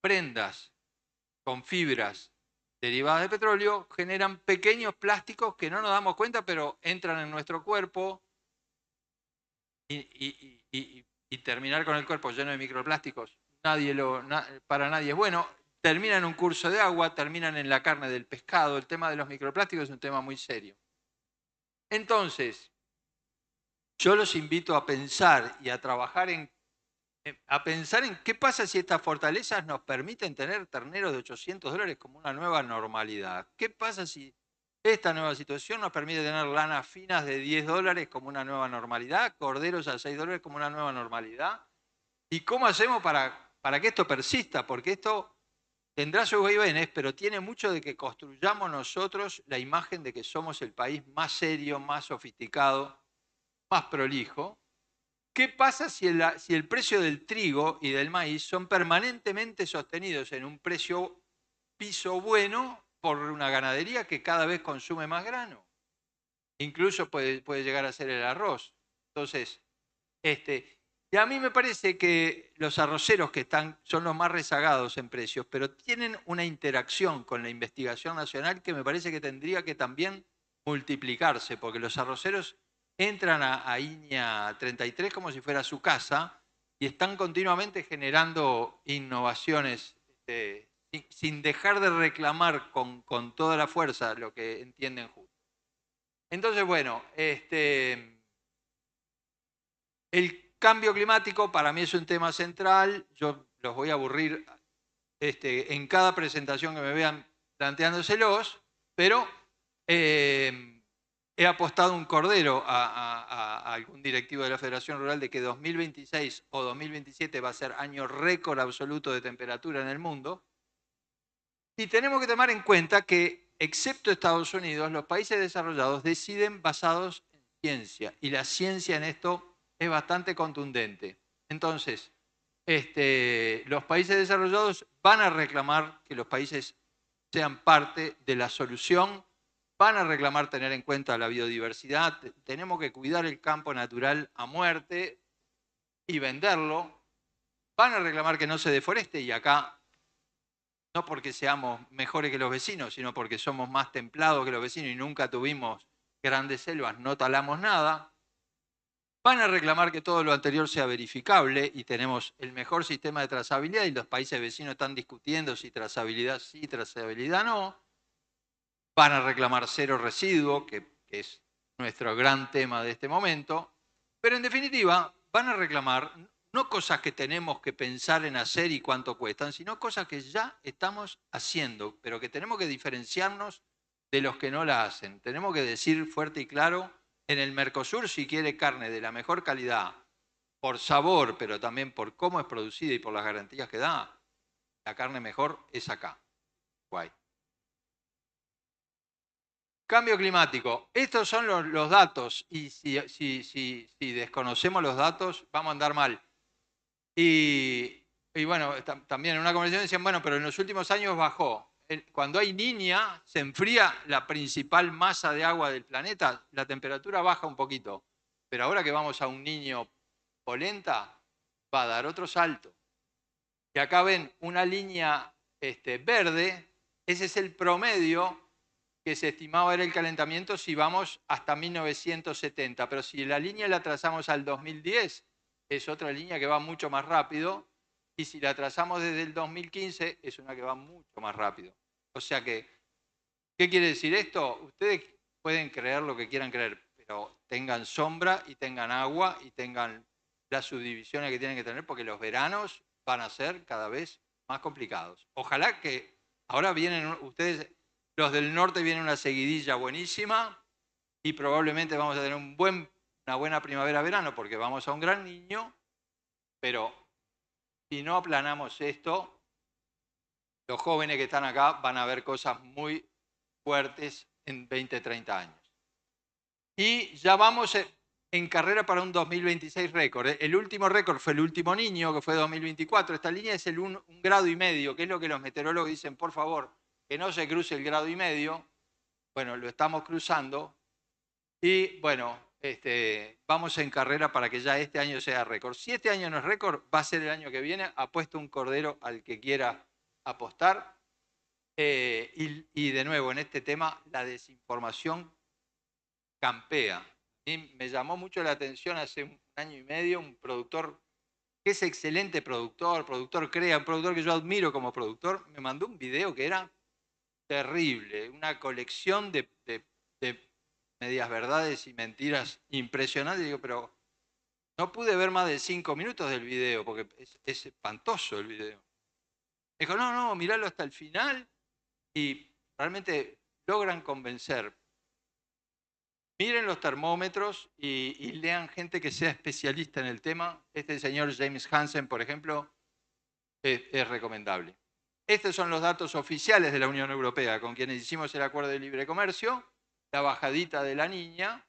prendas con fibras derivadas de petróleo generan pequeños plásticos que no nos damos cuenta, pero entran en nuestro cuerpo y terminar con el cuerpo lleno de microplásticos para nadie es bueno. Terminan en un curso de agua, terminan en la carne del pescado. El tema de los microplásticos es un tema muy serio. Entonces, yo los invito a pensar y a trabajar pensar en qué pasa si estas fortalezas nos permiten tener terneros de $800 como una nueva normalidad. ¿Qué pasa si esta nueva situación nos permite tener lanas finas de $10 como una nueva normalidad, corderos a $6 como una nueva normalidad? ¿Y cómo hacemos para que esto persista? Porque esto tendrá sus vaivenes, pero tiene mucho de que construyamos nosotros la imagen de que somos el país más serio, más sofisticado, más prolijo. ¿Qué pasa si el precio del trigo y del maíz son permanentemente sostenidos en un piso bueno por una ganadería que cada vez consume más grano? Incluso puede llegar a ser el arroz. Entonces, y a mí me parece que los arroceros son los más rezagados en precios, pero tienen una interacción con la investigación nacional que me parece que tendría que también multiplicarse, porque los arroceros entran a INEA 33 como si fuera su casa y están continuamente generando innovaciones sin dejar de reclamar con toda la fuerza lo que entienden justo. Entonces, bueno, el cambio climático para mí es un tema central. Yo los voy a aburrir en cada presentación que me vean planteándoselos, pero he apostado un cordero a algún directivo de la Federación Rural de que 2026 o 2027 va a ser año récord absoluto de temperatura en el mundo. Y tenemos que tomar en cuenta que, excepto Estados Unidos, los países desarrollados deciden basados en ciencia. Y la ciencia en esto es bastante contundente. Entonces, los países desarrollados van a reclamar que los países sean parte de la solución, van a reclamar tener en cuenta la biodiversidad, tenemos que cuidar el campo natural a muerte y venderlo, van a reclamar que no se deforeste y acá, no porque seamos mejores que los vecinos, sino porque somos más templados que los vecinos y nunca tuvimos grandes selvas, no talamos nada. Van a reclamar que todo lo anterior sea verificable y tenemos el mejor sistema de trazabilidad y los países vecinos están discutiendo si trazabilidad sí, trazabilidad no. Van a reclamar cero residuo, que es nuestro gran tema de este momento. Pero en definitiva, van a reclamar no cosas que tenemos que pensar en hacer y cuánto cuestan, sino cosas que ya estamos haciendo, pero que tenemos que diferenciarnos de los que no la hacen. Tenemos que decir fuerte y claro, en el Mercosur, si quiere carne de la mejor calidad, por sabor, pero también por cómo es producida y por las garantías que da, la carne mejor es acá. Guay. Cambio climático. Estos son los datos y si desconocemos los datos vamos a andar mal. Y bueno, también en una conversación decían, bueno, pero en los últimos años bajó. Cuando hay niña, se enfría la principal masa de agua del planeta, la temperatura baja un poquito. Pero ahora que vamos a un niño polenta, va a dar otro salto. Y acá ven una línea verde, ese es el promedio que se estimaba era el calentamiento si vamos hasta 1970, pero si la línea la trazamos al 2010, es otra línea que va mucho más rápido, y si la trazamos desde el 2015, es una que va mucho más rápido. O sea que, ¿qué quiere decir esto? Ustedes pueden creer lo que quieran creer, pero tengan sombra y tengan agua y tengan las subdivisiones que tienen que tener, porque los veranos van a ser cada vez más complicados. Ojalá que ahora vienen ustedes, los del norte, vienen una seguidilla buenísima y probablemente vamos a tener una buena primavera-verano porque vamos a un gran niño, pero si no aplanamos esto, los jóvenes que están acá van a ver cosas muy fuertes en 20, 30 años. Y ya vamos en carrera para un 2026 récord. El último récord fue el último niño, que fue 2024. Esta línea es el 1,5 grados, que es lo que los meteorólogos dicen, por favor, que no se cruce el 1,5 grados. Bueno, lo estamos cruzando. Y bueno, vamos en carrera para que ya este año sea récord. Si este año no es récord, va a ser el año que viene. Apuesto un cordero al que quiera apostar. Y de nuevo, en este tema, la desinformación campea. A mí me llamó mucho la atención hace 1 año y medio un productor que es excelente productor CREA, un productor que yo admiro como productor, me mandó un video que era terrible, una colección de medias verdades y mentiras impresionantes. Y digo, pero no pude ver más de 5 minutos del video porque es espantoso el video. Dijo, no, miralo hasta el final y realmente logran convencer. Miren los termómetros y lean gente que sea especialista en el tema. Este señor James Hansen, por ejemplo, es recomendable. Estos son los datos oficiales de la Unión Europea, con quienes hicimos el acuerdo de libre comercio, la bajadita de la niña,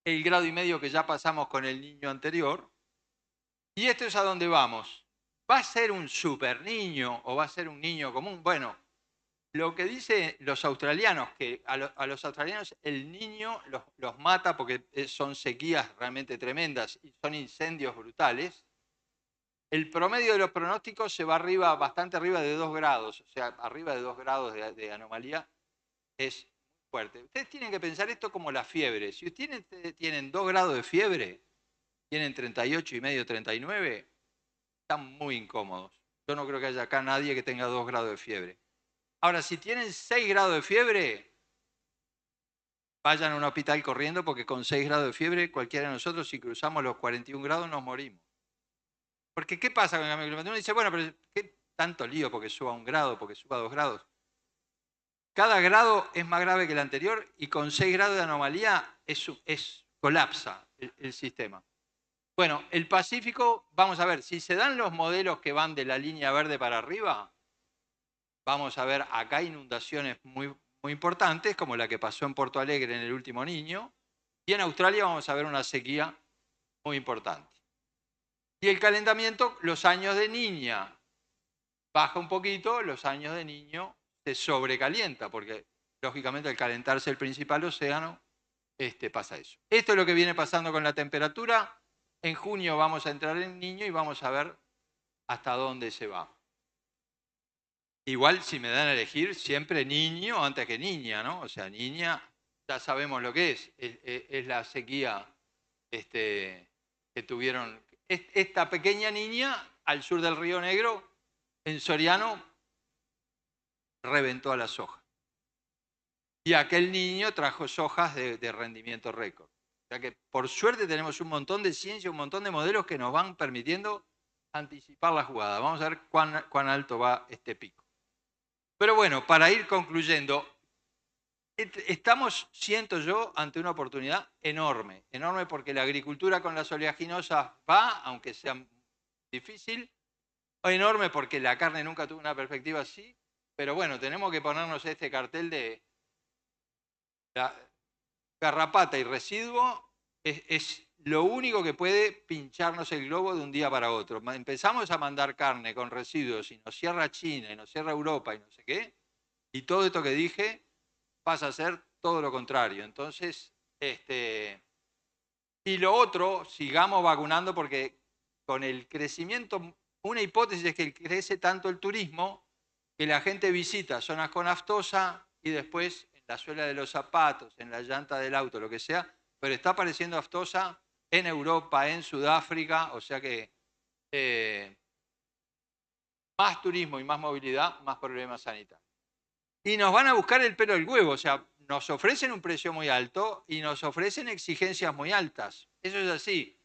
el 1,5 grados que ya pasamos con el niño anterior, y esto es a dónde vamos. ¿Va a ser un super niño o va a ser un niño común? Bueno, lo que dicen los australianos, que a los australianos el niño los mata porque son sequías realmente tremendas y son incendios brutales. El promedio de los pronósticos se va arriba, bastante arriba de 2 grados, o sea, arriba de 2 grados de anomalía es fuerte. Ustedes tienen que pensar esto como la fiebre. Si ustedes tienen 2 grados de fiebre, tienen 38,5, 39, están muy incómodos. Yo no creo que haya acá nadie que tenga 2 grados de fiebre. Ahora, si tienen 6 grados de fiebre, vayan a un hospital corriendo porque con 6 grados de fiebre, cualquiera de nosotros, si cruzamos los 41 grados, nos morimos. Porque, ¿qué pasa con el cambio climático? Uno dice, bueno, pero ¿qué tanto lío porque suba 1 grado, porque suba 2 grados? Cada grado es más grave que el anterior y con 6 grados de anomalía colapsa el sistema. Bueno, el Pacífico, vamos a ver, si se dan los modelos que van de la línea verde para arriba, vamos a ver acá inundaciones muy importantes, como la que pasó en Porto Alegre en el último niño, y en Australia vamos a ver una sequía muy importante. Y el calentamiento, los años de niña baja un poquito, los años de niño se sobrecalienta, porque lógicamente al calentarse el principal océano, pasa eso. Esto es lo que viene pasando con la temperatura. En junio vamos a entrar en niño y vamos a ver hasta dónde se va. Igual, si me dan a elegir, siempre niño antes que niña, ¿no? O sea, niña, ya sabemos lo que es la sequía que tuvieron. Esta pequeña niña al sur del Río Negro, en Soriano, reventó a la soja. Y aquel niño trajo sojas de rendimiento récord. O sea que por suerte tenemos un montón de ciencia, un montón de modelos que nos van permitiendo anticipar la jugada. Vamos a ver cuán alto va este pico. Pero bueno, para ir concluyendo, estamos, siento yo, ante una oportunidad enorme. Enorme porque la agricultura con las oleaginosas va, aunque sea difícil. Enorme porque la carne nunca tuvo una perspectiva así. Pero bueno, tenemos que ponernos este cartel de la garrapata y residuo es lo único que puede pincharnos el globo de un día para otro. Empezamos a mandar carne con residuos y nos cierra China y nos cierra Europa y no sé qué, y todo esto que dije pasa a ser todo lo contrario. Entonces, y lo otro, sigamos vacunando porque con el crecimiento, una hipótesis es que crece tanto el turismo que la gente visita zonas con aftosa y después en la suela de los zapatos, en la llanta del auto, lo que sea, pero está apareciendo aftosa en Europa, en Sudáfrica, o sea que más turismo y más movilidad, más problemas sanitarios. Y nos van a buscar el pelo del huevo, o sea, nos ofrecen un precio muy alto y nos ofrecen exigencias muy altas. Eso es así.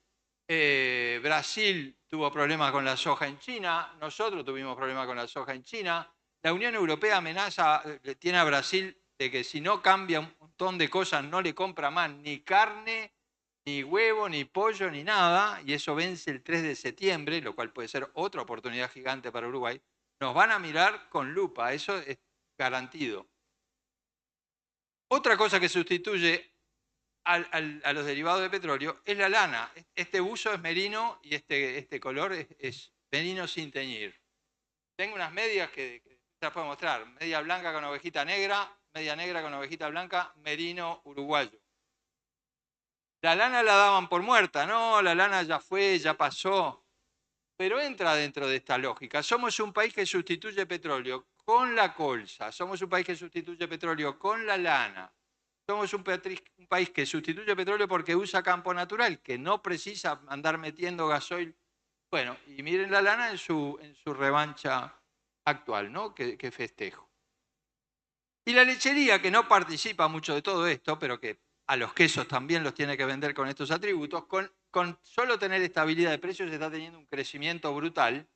Brasil tuvo problemas con la soja en China, nosotros tuvimos problemas con la soja en China. La Unión Europea amenaza, tiene a Brasil de que si no cambia un montón de cosas no le compra más ni carne, ni huevo, ni pollo, ni nada, y eso vence el 3 de septiembre, lo cual puede ser otra oportunidad gigante para Uruguay. Nos van a mirar con lupa, eso es garantido. Otra cosa que sustituye a los derivados de petróleo es la lana. Este buzo es merino y este color es merino sin teñir. Tengo unas medias que las puedo mostrar. Media blanca con ovejita negra, media negra con ovejita blanca, merino uruguayo. La lana la daban por muerta, no, la lana ya fue, ya pasó. Pero entra dentro de esta lógica. Somos un país que sustituye petróleo con la colza, somos un país que sustituye petróleo con la lana. Somos un país que sustituye petróleo porque usa campo natural, que no precisa andar metiendo gasoil. Bueno, y miren la lana en su revancha actual, ¿no? Que festejo. Y la lechería, que no participa mucho de todo esto, pero que a los quesos también los tiene que vender con estos atributos, con solo tener estabilidad de precios está teniendo un crecimiento brutal.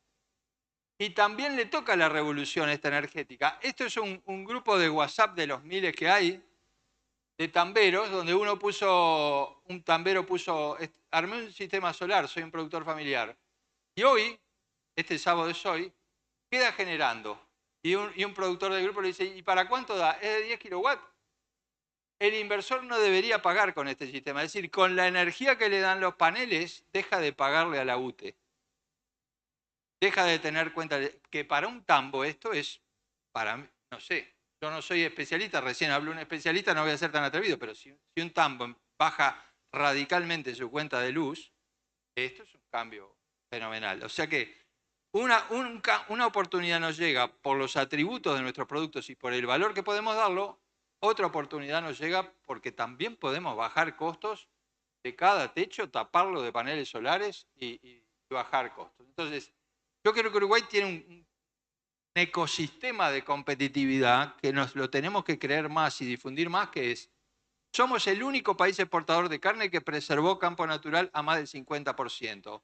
Y también le toca la revolución esta energética. Esto es un grupo de WhatsApp de los miles que hay, de tamberos, donde un tambero puso, armé un sistema solar, soy un productor familiar. Y hoy, este sábado es hoy, queda generando. Y un productor del grupo le dice, ¿y para cuánto da? ¿Es de 10 kilowatts? El inversor no debería pagar con este sistema. Es decir, con la energía que le dan los paneles, deja de pagarle a la UTE. Deja de tener cuenta que para un tambo esto es, para mí, no sé, yo no soy especialista, recién habló un especialista, no voy a ser tan atrevido, pero si un tambo baja radicalmente su cuenta de luz, esto es un cambio fenomenal. O sea que una oportunidad nos llega por los atributos de nuestros productos y por el valor que podemos darlo, otra oportunidad nos llega porque también podemos bajar costos de cada techo, taparlo de paneles solares y bajar costos. Entonces, yo creo que Uruguay tiene un ecosistema de competitividad que nos lo tenemos que creer más y difundir más, que es, somos el único país exportador de carne que preservó campo natural a más del 50%.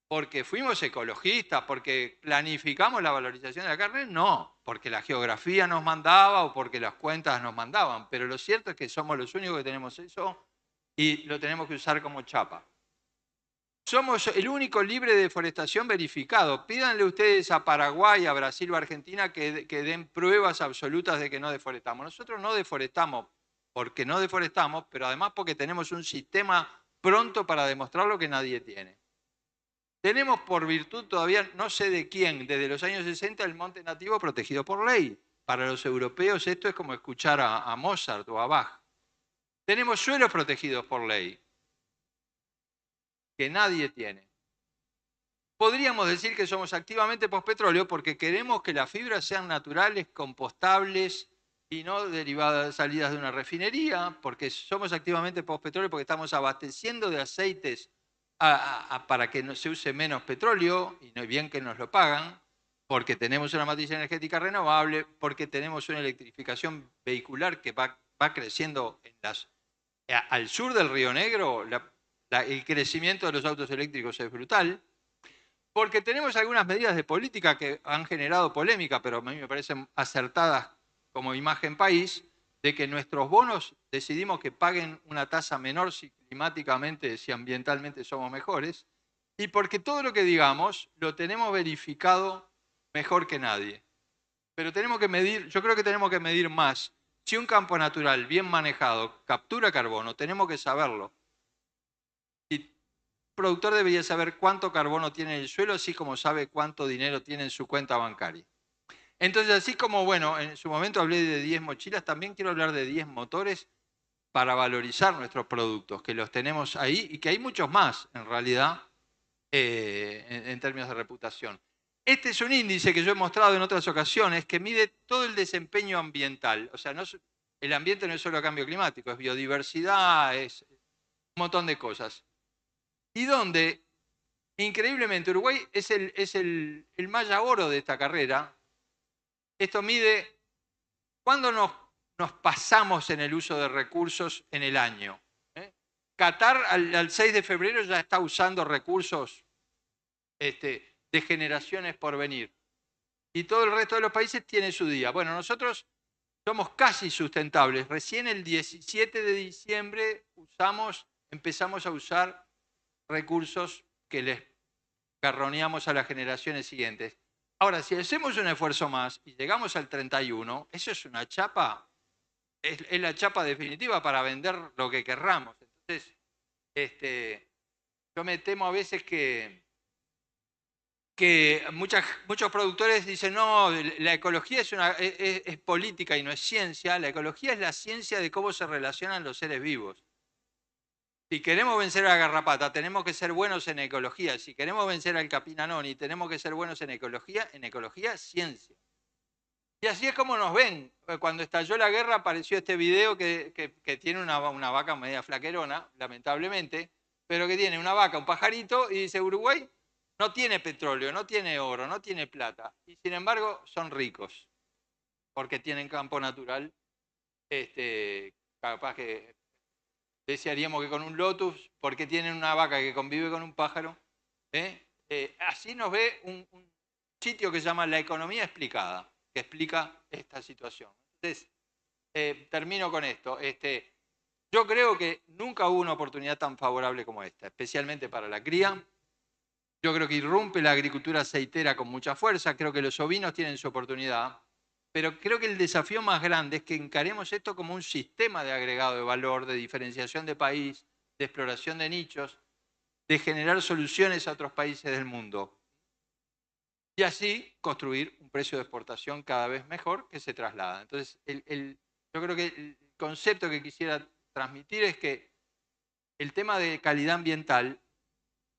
¿Porque fuimos ecologistas? ¿Porque planificamos la valorización de la carne? No, porque la geografía nos mandaba o porque las cuentas nos mandaban. Pero lo cierto es que somos los únicos que tenemos eso y lo tenemos que usar como chapa. Somos el único libre de deforestación verificado. Pídanle ustedes a Paraguay, a Brasil o a Argentina que den pruebas absolutas de que no deforestamos. Nosotros no deforestamos porque no deforestamos, pero además porque tenemos un sistema pronto para demostrar lo que nadie tiene. Tenemos por virtud todavía, no sé de quién, desde los años 60 el monte nativo protegido por ley. Para los europeos esto es como escuchar a Mozart o a Bach. Tenemos suelos protegidos por ley, que nadie tiene. Podríamos decir que somos activamente postpetróleo porque queremos que las fibras sean naturales, compostables y no derivadas, salidas de una refinería, porque somos activamente postpetróleo porque estamos abasteciendo de aceites para que se use menos petróleo, y no es bien que nos lo pagan, porque tenemos una matriz energética renovable, porque tenemos una electrificación vehicular que va creciendo al sur del Río Negro, el crecimiento de los autos eléctricos es brutal, porque tenemos algunas medidas de política que han generado polémica, pero a mí me parecen acertadas como imagen país, de que nuestros bonos decidimos que paguen una tasa menor si climáticamente, si ambientalmente somos mejores, y porque todo lo que digamos lo tenemos verificado mejor que nadie. Pero tenemos que medir, yo creo que tenemos que medir más. Si un campo natural bien manejado captura carbono, tenemos que saberlo. Y el productor debería saber cuánto carbono tiene en el suelo, así como sabe cuánto dinero tiene en su cuenta bancaria. Entonces, así como, bueno, en su momento hablé de 10 mochilas, también quiero hablar de 10 motores para valorizar nuestros productos, que los tenemos ahí y que hay muchos más, en realidad, en términos de reputación. Este es un índice que yo he mostrado en otras ocasiones que mide todo el desempeño ambiental. O sea, el ambiente no es solo cambio climático, es biodiversidad, es un montón de cosas. Y donde, increíblemente, Uruguay es el malla oro de esta carrera. Esto mide cuándo nos pasamos en el uso de recursos en el año. Qatar al 6 de febrero ya está usando recursos de generaciones por venir. Y todo el resto de los países tiene su día. Bueno, nosotros somos casi sustentables. Recién el 17 de diciembre empezamos a usar recursos que les carroneamos a las generaciones siguientes. Ahora, si hacemos un esfuerzo más y llegamos al 31, eso es una chapa, es la chapa definitiva para vender lo que querramos. Entonces, yo me temo a veces que muchos productores dicen, no, la ecología es política y no es ciencia. La ecología es la ciencia de cómo se relacionan los seres vivos. Si queremos vencer a la garrapata, tenemos que ser buenos en ecología. Si queremos vencer al capinanoni, tenemos que ser buenos en ecología, ciencia. Y así es como nos ven. Cuando estalló la guerra apareció este video que tiene una vaca media flaquerona, lamentablemente, pero que tiene una vaca, un pajarito, y dice, Uruguay no tiene petróleo, no tiene oro, no tiene plata. Y sin embargo son ricos, porque tienen campo natural. Capaz que desearíamos que con un lotus, porque tienen una vaca que convive con un pájaro. Así nos ve un sitio que se llama La Economía Explicada, que explica esta situación. Entonces, termino con esto. Yo creo que nunca hubo una oportunidad tan favorable como esta, especialmente para la cría. Yo creo que irrumpe la agricultura aceitera con mucha fuerza, creo que los ovinos tienen su oportunidad, pero creo que el desafío más grande es que encaremos esto como un sistema de agregado de valor, de diferenciación de país, de exploración de nichos, de generar soluciones a otros países del mundo. Y así construir un precio de exportación cada vez mejor que se traslada. Entonces, yo creo que el concepto que quisiera transmitir es que el tema de calidad ambiental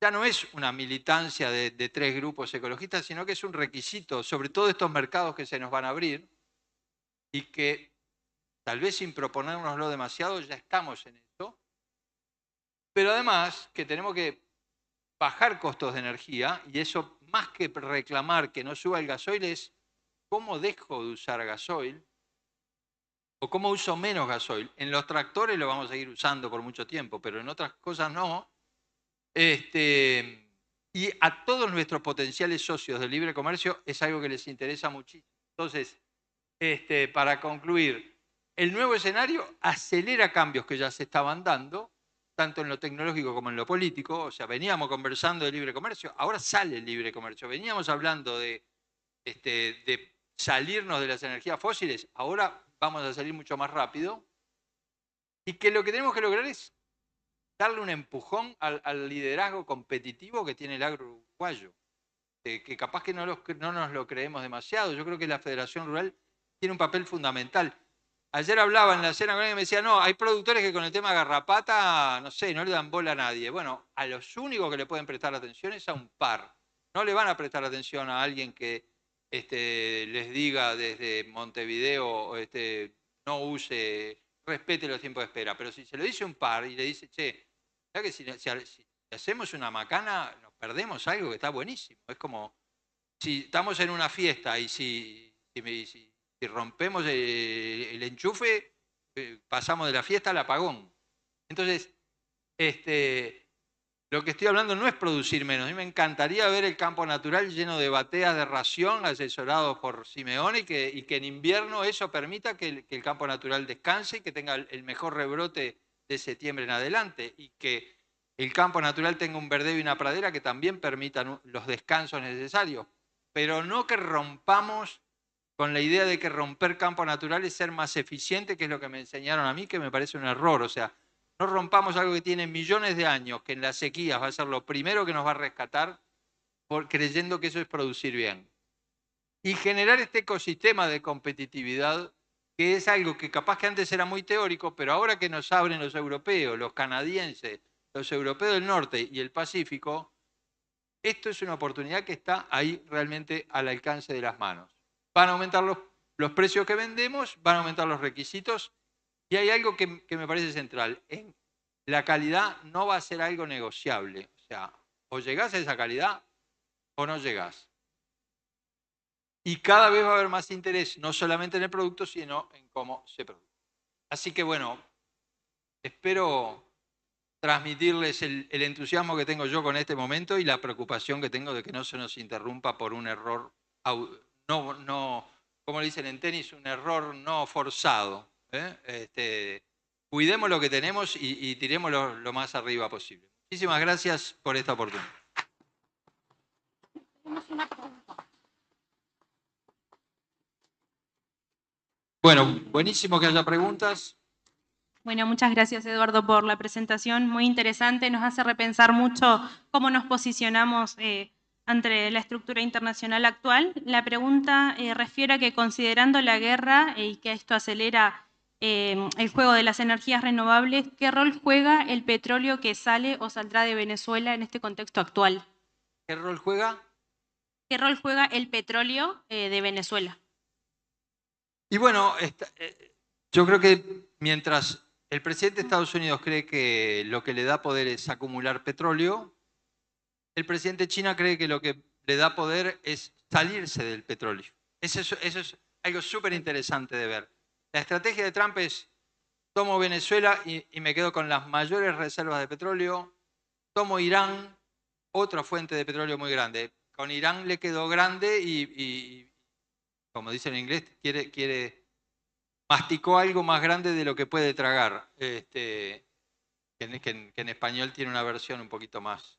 ya no es una militancia de 3 grupos ecologistas, sino que es un requisito, sobre todo estos mercados que se nos van a abrir y que tal vez sin proponérnoslo demasiado ya estamos en esto, pero además que tenemos que bajar costos de energía y eso más que reclamar que no suba el gasoil es cómo dejo de usar gasoil o cómo uso menos gasoil. En los tractores lo vamos a seguir usando por mucho tiempo, pero en otras cosas no. Y a todos nuestros potenciales socios del libre comercio es algo que les interesa muchísimo. Entonces, para concluir, el nuevo escenario acelera cambios que ya se estaban dando, tanto en lo tecnológico como en lo político. O sea, veníamos conversando de libre comercio, ahora sale el libre comercio. Veníamos hablando de salirnos de las energías fósiles, ahora vamos a salir mucho más rápido. Y que lo que tenemos que lograr es darle un empujón al liderazgo competitivo que tiene el agro uruguayo, que capaz que no nos lo creemos demasiado. Yo creo que la Federación Rural tiene un papel fundamental. Ayer hablaba en la cena con alguien y me decía, no, hay productores que con el tema garrapata, no sé, no le dan bola a nadie. Bueno, a los únicos que le pueden prestar atención es a un par. No le van a prestar atención a alguien que les diga desde Montevideo no respete los tiempos de espera. Pero si se lo dice un par y le dice, che, ¿sabes que si hacemos una macana nos perdemos algo que está buenísimo? Es como si estamos en una fiesta y si rompemos el enchufe, pasamos de la fiesta al apagón. Entonces, lo que estoy hablando no es producir menos. A mí me encantaría ver el campo natural lleno de bateas de ración asesorados por Simeone y que en invierno eso permita que el campo natural descanse y que tenga el mejor rebrote de septiembre en adelante y que el campo natural tenga un verdeo y una pradera que también permitan los descansos necesarios, pero no que rompamos con la idea de que romper campo natural es ser más eficiente, que es lo que me enseñaron a mí, que me parece un error. O sea, no rompamos algo que tiene millones de años, que en las sequías va a ser lo primero que nos va a rescatar, creyendo que eso es producir bien. Y generar este ecosistema de competitividad, que es algo que capaz que antes era muy teórico, pero ahora que nos abren los europeos, los canadienses, los europeos del norte y el Pacífico, Esto es una oportunidad que está ahí realmente al alcance de las manos. Van a aumentar los precios que vendemos, van a aumentar los requisitos, y hay algo que me parece central. La calidad no va a ser algo negociable. O sea, o llegás a esa calidad o no llegás. Y cada vez va a haber más interés, no solamente en el producto, sino en cómo se produce. Así que bueno, espero transmitirles el entusiasmo que tengo yo con este momento y la preocupación que tengo de que no se nos interrumpa por un error, como le dicen en tenis, un error no forzado. Cuidemos lo que tenemos y tiremos lo más arriba posible. Muchísimas gracias por esta oportunidad. Bueno, buenísimo que haya preguntas. Bueno, muchas gracias, Eduardo, por la presentación. Muy interesante, nos hace repensar mucho cómo nos posicionamos ante la estructura internacional actual. La pregunta refiere a que, considerando la guerra y que esto acelera el juego de las energías renovables, ¿qué rol juega el petróleo que sale o saldrá de Venezuela en este contexto actual? ¿Qué rol juega? ¿Qué rol juega el petróleo de Venezuela? Y bueno, yo creo que mientras el presidente de Estados Unidos cree que lo que le da poder es acumular petróleo, el presidente de China cree que lo que le da poder es salirse del petróleo. Eso es algo súper interesante de ver. La estrategia de Trump es: tomo Venezuela y me quedo con las mayores reservas de petróleo, tomo Irán, otra fuente de petróleo muy grande. Con Irán le quedó grande y como dicen en inglés, masticó algo más grande de lo que puede tragar. Que en español tiene una versión un poquito más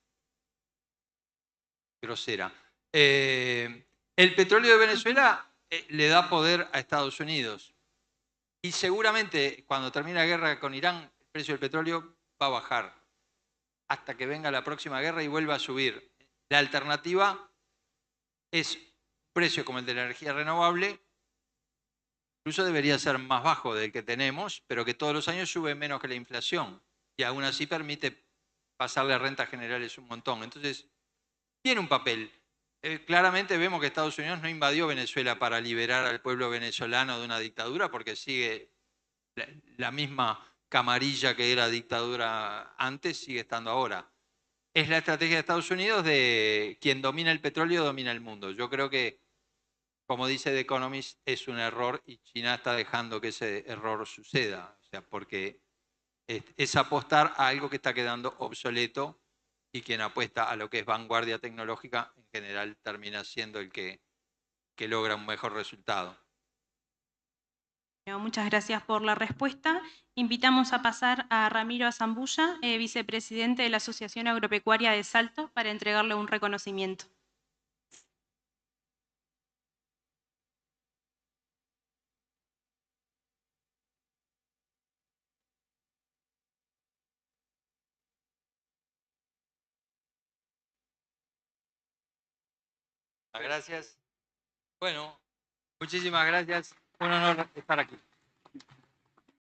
grosera. El petróleo de Venezuela le da poder a Estados Unidos. Y seguramente cuando termine la guerra con Irán, el precio del petróleo va a bajar hasta que venga la próxima guerra y vuelva a subir. La alternativa es un precio como el de la energía renovable. Incluso debería ser más bajo del que tenemos, pero que todos los años sube menos que la inflación. Y aún así permite pasarle a rentas generales un montón. Entonces, tiene un papel. Claramente vemos que Estados Unidos no invadió Venezuela para liberar al pueblo venezolano de una dictadura, porque sigue la misma camarilla que era dictadura antes, sigue estando ahora. Es la estrategia de Estados Unidos de quien domina el petróleo domina el mundo. Yo creo que, como dice The Economist, es un error y China está dejando que ese error suceda. O sea, porque es apostar a algo que está quedando obsoleto, y quien apuesta a lo que es vanguardia tecnológica en general termina siendo el que logra un mejor resultado. Muchas gracias por la respuesta. Invitamos a pasar a Ramiro Azambulla, vicepresidente de la Asociación Agropecuaria de Salto, para entregarle un reconocimiento. Gracias. Bueno, muchísimas gracias. Un honor estar aquí.